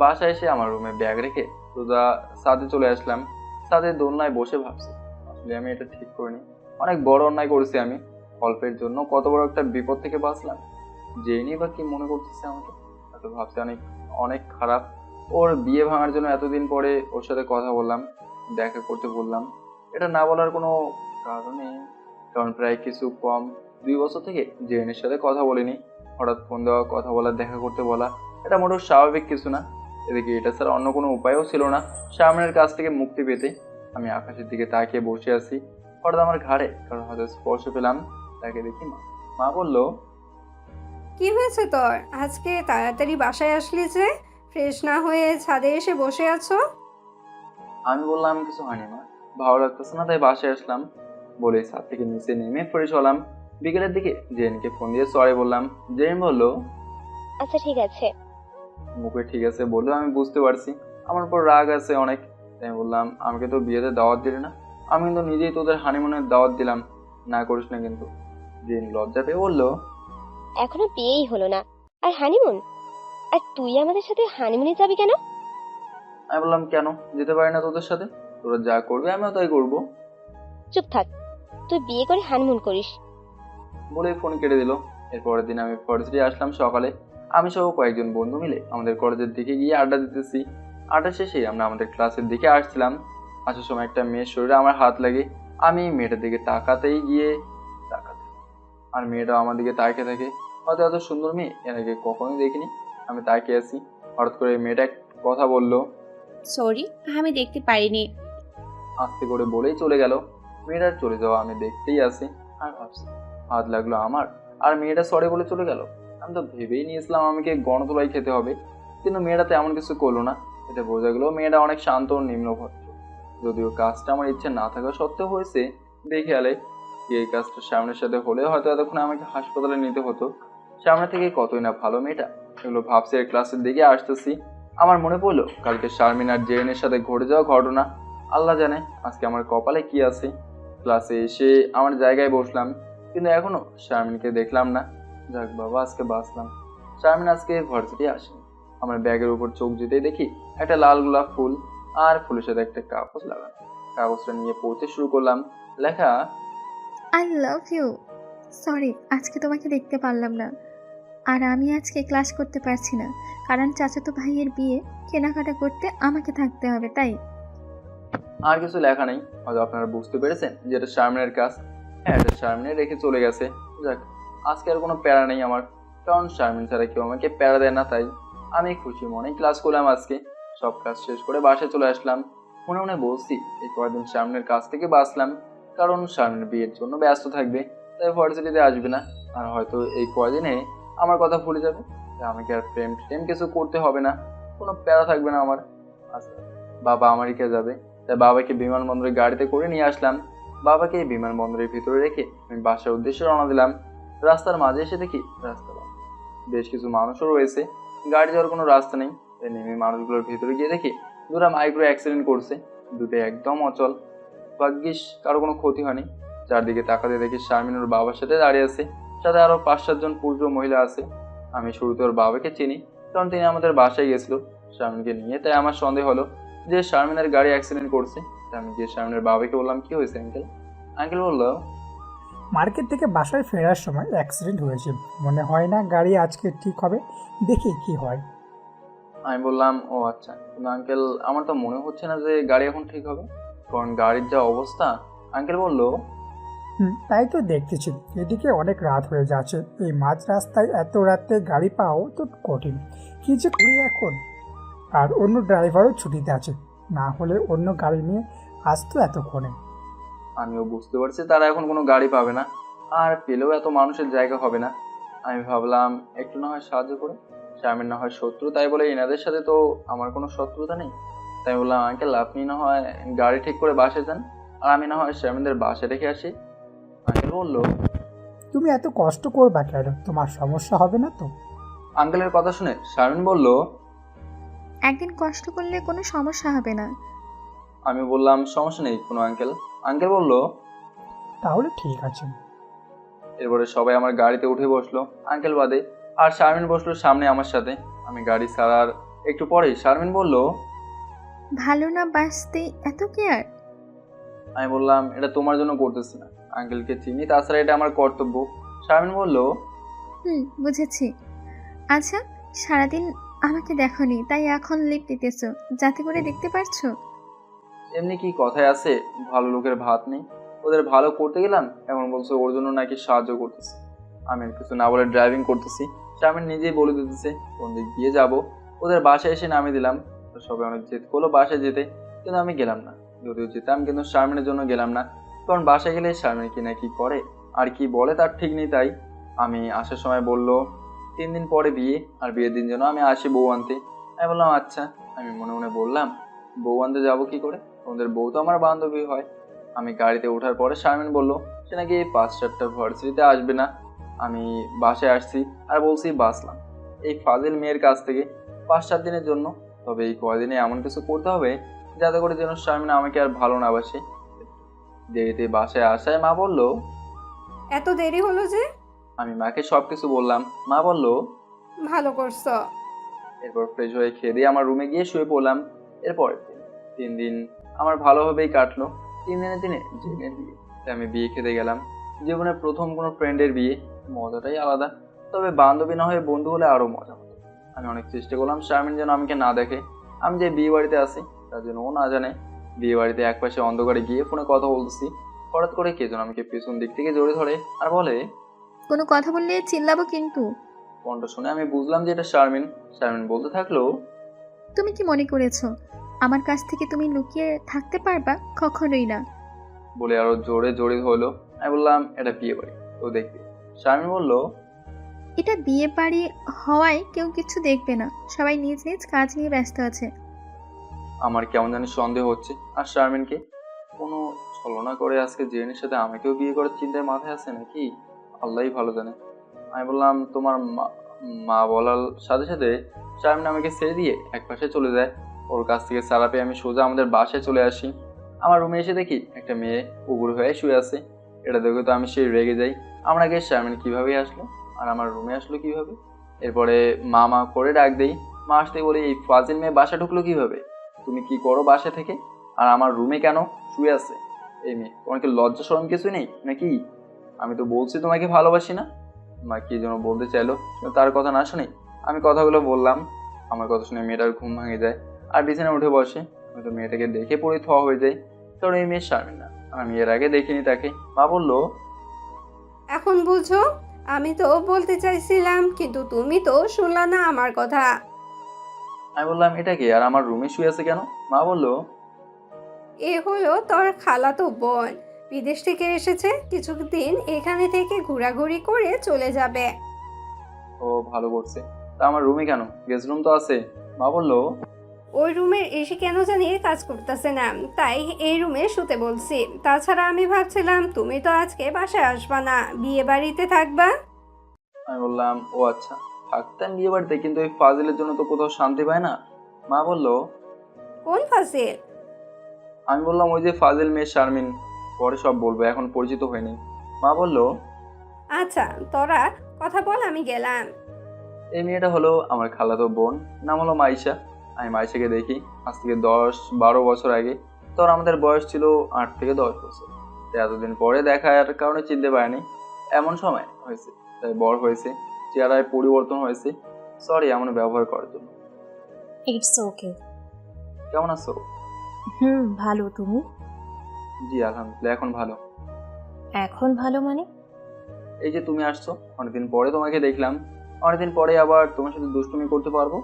বাসায় এসে আমার রুমে ব্যাগ রেখে সোজা ছাদে চলে আসলাম। ছাদের দোলনায় বসে ভাবছি, আসলে আমি এটা ঠিক করিনি, অনেক বড় অন্যায় করেছি আমি। অল্পের জন্য কত বড় একটা বিপদ থেকে বাঁচলাম। জেনি বা কি মনে করতেছে আমাকে, এত ভাবতে অনেক অনেক খারাপ। ওর বিয়ে ভাঙার জন্য এতদিন পরে ওর সাথে কথা বললাম, দেখা করতে বললাম। এটা না বলার কোনো কারণে, কারণ প্রায় কিছু কম 2 বছর থেকে জেনের সাথে কথা বলিনি। হঠাৎ ফোন দেওয়া, কথা বলা, দেখা করতে বলা, এটা মোটেও স্বাভাবিক কিছু না। এদিকে এটা ছাড়া অন্য কোনো উপায়ও ছিল না সামনের কাছ থেকে মুক্তি পেতে। আমি আকাশের দিকে তাকিয়ে বসে আছি। হঠাৎ আমার ঘাড়ে কারণ হয়তো স্পর্শ পেলাম। তাকে দেখি মা। মা বলল, কি হয়েছে তোর? আজকে তাড়াতাড়ি বাসায় আসলি যে, ফ্রেশ না হয়ে ছাদে এসে বসে আছো? আমি বললাম কিছু হয়নি মা, ভালো লাগতেছে না তাই বাসায় আসলাম। বলে ছাদ থেকে নিচে নেমে ফ্রেশ হলাম। বিকেলের দিকে জেনকে ফোন দিয়ে সরি বললাম। জেন বলল, আচ্ছা ঠিক আছে। মুখে ঠিক আছে বললেও আমি বুঝতে পারছি আমার উপর রাগ আছে অনেক। তাই আমি বললাম, আমাকে তো বিয়েতে দাওয়াত দিলি না, আমি কিন্তু নিজেই তোদের হানিমুনের দাওয়াত দিলাম, না করিস না কিন্তু। জেন লজ্জা পেয়ে বলল, এখনো বিয়েই হলো না আর হানিমুন? আর তুই আমাদের সাথে হানিমুনে যাবি কেন? আমি বললাম, কেন যেতে পারি না তোদের সাথে? তোরা যা করবে আমিও তাই করবো। চুপ থাক, তুই বিয়ে করে হানিমুন করিস। বলে ফোন কেটে দিল। এরপরের দিন আমি ভার্সিটি আসলাম সকালে। আমি সহ কয়েকজন বন্ধু মিলে আমাদের কলেজের দিকে গিয়ে আড্ডা দিতেছি। আড্ডা শেষে আমরা আমাদের ক্লাসের দিকে আসছিলাম। আসার সময় একটা মেয়ের শরীরে আমার হাত লাগে। আমি মেয়েটার দিকে তাকাতেই গিয়ে তাকাতে, আর মেয়েটাও আমার দিকে তাকিয়ে থাকে। হয়তো এত সুন্দর মেয়ে এর আগে কখনোই দেখিনি। আমি তাকিয়ে আছি। হঠাৎ করে মেয়েটা এক কথা বললো। সরি, আমি দেখতে পারিনি। আস্তে করে বলেই চলে গেল। মেয়েটার চলে যাওয়া আমি দেখতেই আছি আর ভাবছি, হাত লাগলো আমার আর মেয়েটা সরে বলে চলে গেল। আমি তো ভেবেই নিয়েছিলাম আমাকে গণধোলাই খেতে হবে, কিন্তু মেয়েটা তেমন কিছু করলো না। এতে বোঝা গেল মেয়েটা অনেক শান্ত ও নিম্নভদ্র। যদিও কাজটা আমার ইচ্ছে না থাকা সত্ত্বেও হয়েছে বেখেয়ালে। এই কাজটা সামনের সাথে হলে হয়তো এতক্ষণ আমাকে হাসপাতালে নিতে হতো। সামনে থেকে কতই না ভালো মেয়েটা। এগুলো ভাবছি আর ক্লাসের দিকে আসতেছি। আমার মনে পড়লো কালকে শারমিন আর জেরিনের সাথে ঘটে যাওয়া ঘটনা। আল্লাহ জানে আজকে আমার কপালে কি আছে। ক্লাসে এসে আমার জায়গায় বসলাম, কিন্তু এখনো শারমিনকে দেখলাম না। যাক বাবা, আজকে বাঁচলাম। শারমিন আজকে ভার্সিটি আসেনি। আমার ব্যাগের উপর চোখ যেতেই দেখি একটা লাল গোলাপ ফুল আর ফুলের সাথে একটা কাগজ লাগানো। কাগজটা নিয়ে পড়তে শুরু করলাম। লেখা, আই লাভ ইউ। সরি, আজকে তোমাকে দেখতে পারলাম না। আর আমি আজকে ক্লাস করতে পারছি না, কারণ চাচাতো ভাইয়ের বিয়ে, কেনাকাটা করতে আমাকে থাকতে হবে তাই। আর কিছু লেখা নেই। হয়তো আপনারা বুঝতে পেরেছেন যে এটা শারমিনের কাজ। হ্যাঁ, এটা শারমিনে রেখে চলে গেছে। যাক, আজকে আর কোনো প্যারা নেই আমার, কারণ শারমিন ছাড়া কেউ আমাকে প্যারা দেয় না। তাই আমি খুশি মনেই ক্লাস করলাম। আজকে সব কাজ শেষ করে বাসায় চলে আসলাম। মনে মনে বলছি এই কয়েকদিন শারমিনের কাছ থেকে বাঁচলাম, কারণ শারমিনের বিয়ের জন্য ব্যস্ত থাকবে, তাই ভার্সিটিতে আসবে না। আর হয়তো এই কয়দিনে আমার কথা ভুলে যাবে। তাই আমাকে আর প্রেম টেম কিছু করতে হবে না, কোনো প্যারা থাকবে না আমার। আচ্ছা, বাবা আমেরিকা যাবে, তাই বাবাকে বিমানবন্দরে গাড়িতে করে নিয়ে আসলাম। বাবাকে বিমানবন্দরের ভিতরে রেখে আমি বাসার উদ্দেশ্যে রওনা দিলাম। রাস্তার মাঝে এসে দেখি রাস্তা বন্ধ। বেশ কিছু মানুষও রয়েছে, গাড়ি যাওয়ার কোনো রাস্তা নেই। তাই নেমে মানুষগুলোর ভিতরে গিয়ে দেখি দুটা মাইক্রো অ্যাক্সিডেন্ট করছে, দুটো একদম অচল। ভাগ্যিস কারো কোনো ক্ষতি হয়নি। চারদিকে তাকাতে দেখি শারমিন ওর বাবার সাথে দাঁড়িয়ে আছে, সাথে আরো 5-7 জন পুরুষ ও মহিলা আছে। আমি শুরুতে ওর বাবাকে চিনি, কারণ তিনি আমাদের বাসায় গেছিল শারমিনকে নিয়ে। তাই আমার সন্দেহ হলো যে শারমিনের গাড়ি অ্যাক্সিডেন্ট করছে। তাই আমি গিয়ে শারমিনের বাবাকে বললাম, কি হয়েছে আঙ্কেল? আঙ্কেল বললো, মার্কেট থেকে বাসায় ফেরার সময় অ্যাক্সিডেন্ট হয়েছে, মনে হয় না গাড়ি আজকে ঠিক হবে, দেখি কি হয়। আমি বললাম, ও আচ্ছা, কিন্তু আঙ্কেল আমার তো মনে হচ্ছে না যে গাড়ি এখন ঠিক হবে, কারণ গাড়ির যা অবস্থা। আঙ্কেল বললো, তাই তো দেখতেছি, এদিকে অনেক রাত হয়ে যাচ্ছে, এই মাঝ রাস্তায় এত রাতে গাড়ি পাওয়াও তো কঠিন। কি যে করি এখন? আর অন্য ড্রাইভারও ছুটিতে আছে, না হলে অন্য গাড়ি নিয়ে আসতো এতক্ষণে। আমিও বুঝতে পারছি তারা এখন কোনো গাড়ি পাবে না, আর পেলেও এত মানুষের জায়গা হবে না। আমি ভাবলাম একটু না হয় সাহায্য করে, শারমিন না হয় শত্রু, তাই বলে এনাদের সাথে তো আমার কোনো শত্রুতা নেই। তাই বললাম, আঙ্কেল আপনি না হয় গাড়ি ঠিক করে বাসে যান, আর আমি না হয় শারমিনদের বাসে রেখে আসি। আঙ্কেল বললো, তুমি এত কষ্ট করবা কেন? তোমার সমস্যা হবে না তো? আঙ্কেলের কথা শুনে শারমিন বলল, একদিন কষ্ট করলে কোনো সমস্যা হবে না। আমি বললাম, সমস্যা নেই কোনো আঙ্কেল। আঙ্কেল বলল, তাহলে ঠিক আছে। এরপরে সবাই আমার গাড়িতে উঠে বসলো, আঙ্কেল বাদে। আর শারমিন বসলো সামনে আমার সাথে। আমি গাড়ি ছাড়ার একটু পরেই শারমিন বলল, ভালো না বাসতে এত কেয়ার? আমি বললাম, এটা তোমার জন্য করতেছি না, আঙ্কেলকে চিনি, তাছাড়া এটা আমার কর্তব্য। শারমিন বলল, বুঝেছি। আচ্ছা, সারাদিন আমাকে দেখোনি, তাই এখন লিপ দিতেছো যাতে করে দেখতে পারছো? এমনি কি কথায় আছে, ভালো লোকের ভাত নেই। ওদের ভালো করতে গেলাম, এখন বলছে ওর জন্য নাকি সাহায্য করতেছে। আমি কিছু না বলে ড্রাইভিং করতেছি। শারমিন নিজেই বলে দিতেছে কোন দিক দিয়ে যাবো। ওদের বাসায় এসে নামিয়ে দিলাম। তো সবাই অনেক জেদ করলো বাসায় যেতে, কিন্তু আমি গেলাম না। যদিও যেতাম কিন্তু শারমিনের জন্য গেলাম না, কারণ বাসায় গেলে শারমিন কি না কি করে আর কি বলে তার ঠিক নেই। তাই আমি আসার সময় বললো 3 দিন পরে বিয়ে, আর বিয়ের দিন যেন আমি আসি বউ আনতে। আমি বললাম আচ্ছা। আমি মনে মনে বললাম বউ আনতে যাবো কি করে, তোমাদের বউ তো আমার বান্ধবী হয়। আমি গাড়িতে ওঠার পরে শারমিন বলল সে নাকি 5-4টা ভার্সিটিতে আসবে না। আমি বাসায় আসছি আর বলছি বাসলাম এই ফাজিল মেয়ের কাছ থেকে 5-4 দিনের জন্য। তবে এই কয়দিনে এমন কিছু করতে হবে যাতে করে যেন শারমিন আমাকে আর ভালো না বাসে। দেরিতে বাসায় আসায় মা বলল, এত দেরি হলো যে? আমি মাকে সবকিছু বললাম। মা বলল, ভালো করছো। এরপর ফ্রেশ হয়ে খেয়ে দিয়ে আমার রুমে গিয়ে শুয়ে পড়লাম। এরপর 3 দিন আমার ভালোভাবেই কাটলো। 3 দিনের দিনে জেনের বিয়ে, তাই আমি বিয়ে খেতে গেলাম। জীবনের প্রথম কোনো ফ্রেন্ডের বিয়ে, মজাটাই আলাদা। তবে বান্ধবী না হয়ে বন্ধু হলে আরো মজা হতো। আমি অনেক চেষ্টা করলাম শারমিন যেন আমাকে না দেখে, আমি যে বিয়ে বাড়িতে আছি তার জন্য ও না জানে। বিয়ে বাড়িতে একপাশে অন্ধকারে গিয়ে ফোনে কথা বলতেছি, হঠাৎ করে কে যেন আমাকে পেছন দিক থেকে জড়িয়ে ধরে আর বলে, কোনো কথা বললে চিল্লাবো কিন্তু। কণ্ঠ শুনে আমি বুঝলাম যে এটা শারমিন। শারমিন বলতে থাকলো, তুমি কি মনে করেছো আমার কাছ থেকে তুমি লুকিয়ে থাকতে পারবা? কখনোই না। বলে আরো জোরে জড়িয়ে হলো। আমি বললাম এটা বিয়ে বাড়ি, তো দেখবে। শারমিন বলল, এটা বিয়ে বাড়ি হওয়ায় কেউ কিছু দেখবে না, সবাই নিজ নিজ কাজ নিয়ে ব্যস্ত আছে। আমার কেমন জানি সন্দেহ হচ্ছে। আর শারমিনকে কোনো ছলনা করে আজকে জেনের সাথে আমাকেও বিয়ে করার চিন্তায় মাথায় আছে নাকি, আল্লাহই ভালো জানে। আমি বললাম তোমার মা বলার সাথে সাথে শারমিন আমাকে ছেড়ে দিয়ে একপাশে চলে যায়। ওর কাছ থেকে সারা পেয়ে আমি সোজা আমাদের বাসায় চলে আসি। আমার রুমে এসে দেখি একটা মেয়ে উগুর হয়ে শুয়ে আছে। এটা দেখে তো আমি সেই রেগে যাই। আমরা আগে শারমিন কিভাবে আসলো আর আমার রুমে আসলো কিভাবে। এরপরে মা করে ডাক দেই। মা আসতে বলি এই ফাজিল মেয়ে বাসা ঢুকলো কিভাবে, তুমি কি করো বাসা থেকে, আর আমার রুমে কেন শুয়ে আছে এই মেয়ে, তোমার কি লজ্জা শরম কিছু নেই নাকি? আমি তো বলছি তোমাকে ভালোবাসি না। মা কি যেন বলতে চাইলো, তার কথা না শুনে আমি কথাগুলো বললাম। আমার কথা শুনে মেয়েটার ঘুম ভাঙে যায় আর বিছানায় উঠে বসে। আমি তো মেয়েটাকে দেখে পড়ে থ হয়ে যাই, কারণ এই মেয়ে শারমিন না, আমি এর আগে দেখিনি তাকে। মা বলল, এখন বুঝো? আমি তো বলতে চাইছিলাম কিন্তু তুমি তো শুনলা না আমার কথা। আমি বললাম এটা কি আর আমার রুমে শুয়ে আছে কেন? মা বলল, এ হলো তোর খালাতো বোন, বিদেশ থেকে এসেছে, কিছুদিন এখানে থেকে ঘোরাঘুরি করে চলে যাবে। ও ভালো করছে। তা আমার রুমে কেন, গেস্ট রুম তো আছে। মা বলল, ওই রুমের এসে কেন জানি কাজ করতেছে না, তাই এই রুমে শুতে বলছি। তাছাড়া আমি ভাবছিলাম তুমি তো আজকে বাসায় আসবা না, বিয়ে বাড়িতে থাকবা। আমি বললাম ও আচ্ছা, থাকতাম বিয়ে বাড়িতে, কিন্তু ওই ফাজিলের জন্য তো কোথাও শান্তি পায় না। মা বলল, কোন ফাজিল? আমি বললাম ওই যে ফাজিল মেয়ে শারমিন, পরে সব বলবো, এখন পরিচিত হয়নি। মা বলল, আচ্ছা তোরা কথা বল, আমি গেলাম। এই মেয়েটা হলো আমার খালাতো বোন, নাম হলো মাইশা। আমি মাইশাকে দেখি আজ থেকে 10-12 বছর আগে। তখন আমাদের বয়স ছিল 8 থেকে 10 বছর। তাই এতদিন পরে দেখার কারণে চিনতে পারিনি। এমন সময় হয়েছে তাই বড় হয়েছে, চেহারায় পরিবর্তন হয়েছে। সরি এমন ব্যবহার করার জন্য। It's okay. কেমন আছো? ভালো। তুমি? জি আলহামদুলিল্লাহ, এখন ভালো। এখন ভালো মানে? এই যে তুমি আসছো, অনেকদিন পরে তোমাকে দেখলাম, অনেকদিন পরে আবার তোমার সাথে দুষ্টুমি করতে পারবো।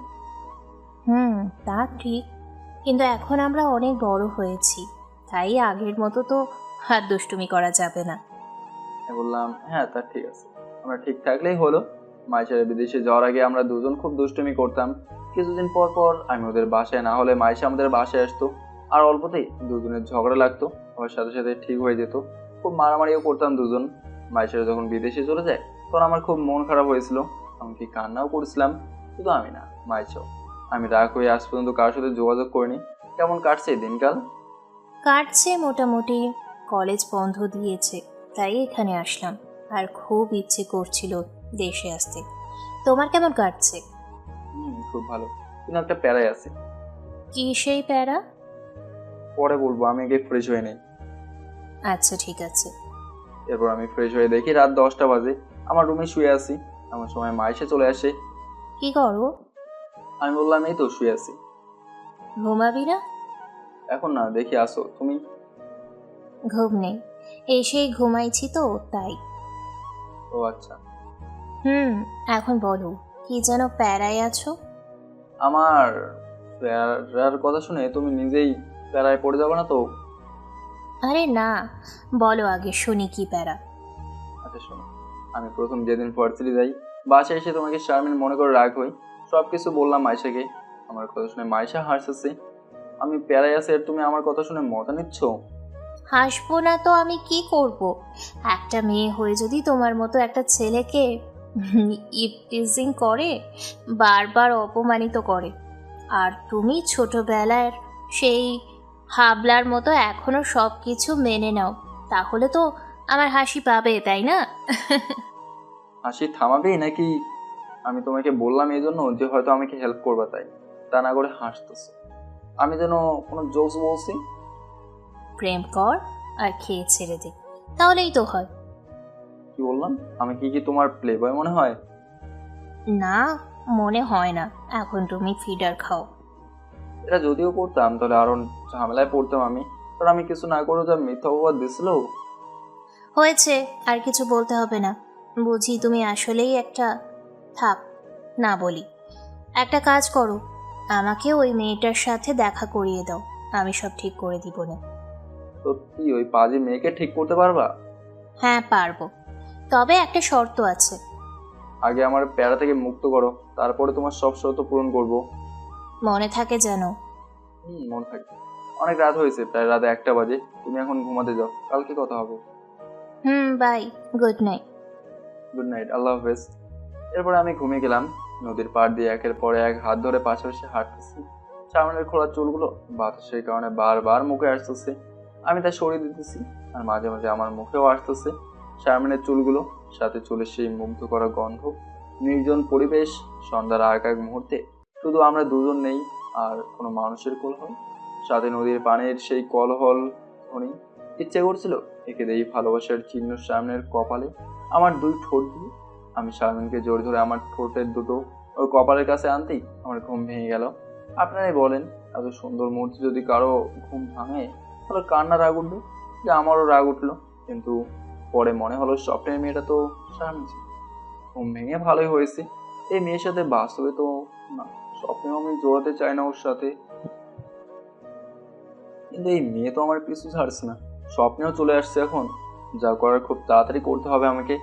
তা ঠিক, কিন্তু এখন আমরা অনেক বড় হয়েছি, তাই আগের মতো তো আর দুষ্টুমি করা যাবে না। আমি বললাম হ্যাঁ তা ঠিক আছে, আমরা ঠিক থাকলেই হলো। মাইশার বিদেশে যাওয়ার আগে আমরা দুজন খুব দুষ্টুমি করতাম। কিছুদিন পর পর আমি ওদের বাসায় না হলে মাইশা আমাদের বাসায় আসতো, আর অল্পতেই দুজনের ঝগড়া লাগতো, আমার সাথে সাথে ঠিক হয়ে যেত। খুব মারামারিও করতাম দুজন। মাইশারা যখন বিদেশে চলে যায় তখন আমার খুব মন খারাপ হয়েছিল, এমনকি কান্নাও করেছিলাম। শুধু আমি না, মাইশাও। আমি রাগ হয়ে আজ পর্যন্ত কারোর সাথে যোগাযোগ করিনি। কেমন কাটছে দিনকাল? কাটছে মোটামুটি, কলেজ বন্ধ দিয়েছে তাই এখানে আসলাম, আর খুব ইচ্ছে করছিল দেশে আসতে। তোমার কেমন কাটছে? খুব ভালো, কিন্তু একটা প্যারায় আছে। কি সেই প্যারা? পরে বলবো, আমি আগে ফ্রেশ হয়ে নেই। আচ্ছা ঠিক আছে। এরপর আমি ফ্রেশ হয়ে দেখি রাত 10টা বাজে, আমার রুমে শুয়ে আছি। এমন সময় মাইশা চলে আসে। কি করো? আমি বললাম এই তো শুয়ে আছি। ঘুমাবি না? এখন না, দেখি আসো তুমি। ঘুম নেই, এসেই ঘুমাইছি তো তাই। ও আচ্ছা। এখন বলো, কি যেন প্যারায় আছো? আমার প্যারার কথা শুনে তুমি নিজেই প্যারায় পড়ে যাবে না তো? আরে না, বলো আগে শুনি কি প্যারা। আচ্ছা শোনো, আমি প্রথম যেদিন ভার্সিটি যাই, বাসায় এসে তোমাকে শারমিন মনে করে রাগ হই, সব কিছু বললাম মাইশাকে। আমার কথা শুনে মাইশা হাসতেছে। আমি প্যারাই আছি আর তুমি আমার কথা শুনে মজা নিচ্ছ? হাসবো না তো আমি কি করব? একটা মেয়ে হয়ে যদি তোমার মতো একটা ছেলেকে ইপটিজিং করে, বারবার অপমানিত করে, আর তুমি ছোটবেলার সেই হাবলার মতো এখনো সব কিছু মেনে নাও, তাহলে তো আমার হাসি পাবে, তাই না? হাসি থামাবেই নাকি? আমি তোমাকে বললাম এই জন্য যে হয়তো আমাকে হেল্প করবা, তাই তা না করে হাসতেছো। আমি যেন কোনো জোকস বলছি? প্রেম কর আর খেয়ে ছেড়ে দে, তাহলেই তো হয়। কি বললাম? আমি কি তোমার প্লে বয় মনে হয়? না, মনে হয় না। এখন তুমি ফিডার খাও। এটা যদিও করতাম তাহলে আরো ঝামেলায় পড়তাম আমি, কারণ আমি কিছু না করে যা মিথ্যা অপবাদ দিছিল। হয়েছে, আর কিছু বলতে হবে না। বুঝি তুমি আসলেই একটা, থাক না বলি। একটা কাজ করো, আমাকে ওই মেয়েটার সাথে দেখা করিয়ে দাও, আমি সব ঠিক করে দিব না। সত্যি ওই পাজি মেয়েকে ঠিক করতে পারবা? হ্যাঁ পারবো, তবে একটা শর্ত আছে। আগে আমার প্যারা থেকে মুক্ত করো, তারপরে তোমার সব শর্ত পূরণ করব। মনে থাকে যেন। মনে থাকবে। অনেক রাত হয়েছে, প্রায় রাত 1টা বাজে। তুমি এখন ঘুমাতে যাও, কালকে কথা হবে। Bye, good night. Good night, আল্লাহ হাফেজ। এরপরে আমি ঘুমিয়ে গেলাম। নদীর পাড় দিয়ে একের পর এক হাত ধরে পাশাপাশি হাঁটতেছি। সামনের খোলা চুলগুলো বাতাসের কারণে বারবার মুখে আসতেছে। আমি তা সরিয়ে দিতেছি, আর মাঝে মাঝে আমার মুখেও আসতেছে শারমিনের চুলগুলো, সাথে চুলের সেই মুগ্ধ করা গন্ধ। নির্জন পরিবেশ, সন্ধ্যার আগ আগ মুহূর্তে শুধু আমরা দুজন নেই, আর কোনো মানুষের কোলাহল, সাথে নদীর পানির সেই কলহল ধ্বনি। ইচ্ছে করছিল এঁকে দেই ভালোবাসার চিহ্ন শারমিনের কপালে, আমার 2 ঠোঁট দিয়ে। আমি শারমিনকে জোর ধরে আমার ঠোঁটের দুটো ওর কপালের কাছে আনতেই আমার ঘুম ভেঙে গেল। আপনারাই বলেন, এত সুন্দর মুহূর্তে যদি কারো ঘুম ভাঙে তাহলে কান্না রাগ উঠবে, যে আমারও রাগ উঠলো। কিন্তু পরে মনে হলো স্বপ্নের মেয়েটা তো শারমিন ছিল। ঘুম ভেঙে ভালোই হয়েছে, এই মেয়ের সাথে বাস্তবে তো না, স্বপ্নেও আমি জোড়াতে চাই না ওর সাথে। কিন্তু এই মেয়ে তো আমার পিছু ছাড়ছে না, স্বপ্নেও চলে আসছে এখন। যা করার খুব তাড়াতাড়ি করতে হবে আমাকে,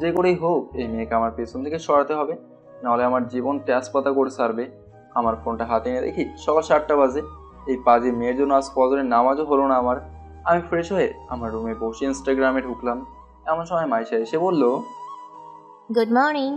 যে করেই হোক এই মেয়েকে আমার পেছন থেকে সরাতে হবে, নাহলে আমার জীবন তেজপাতা করে ছাড়বে। আমার ফোনটা হাতে নিয়ে দেখি সকাল 7টা বাজে। এই পাজি মেয়ের জন্য আজ ফজরের নামাজও হলো না আমার। আমি ফ্রেশ হয়ে আমার রুমে বসে ইনস্টাগ্রামে ঢুকলাম। এমন সময় মাইশা এসে বলল, গুড মর্নিং।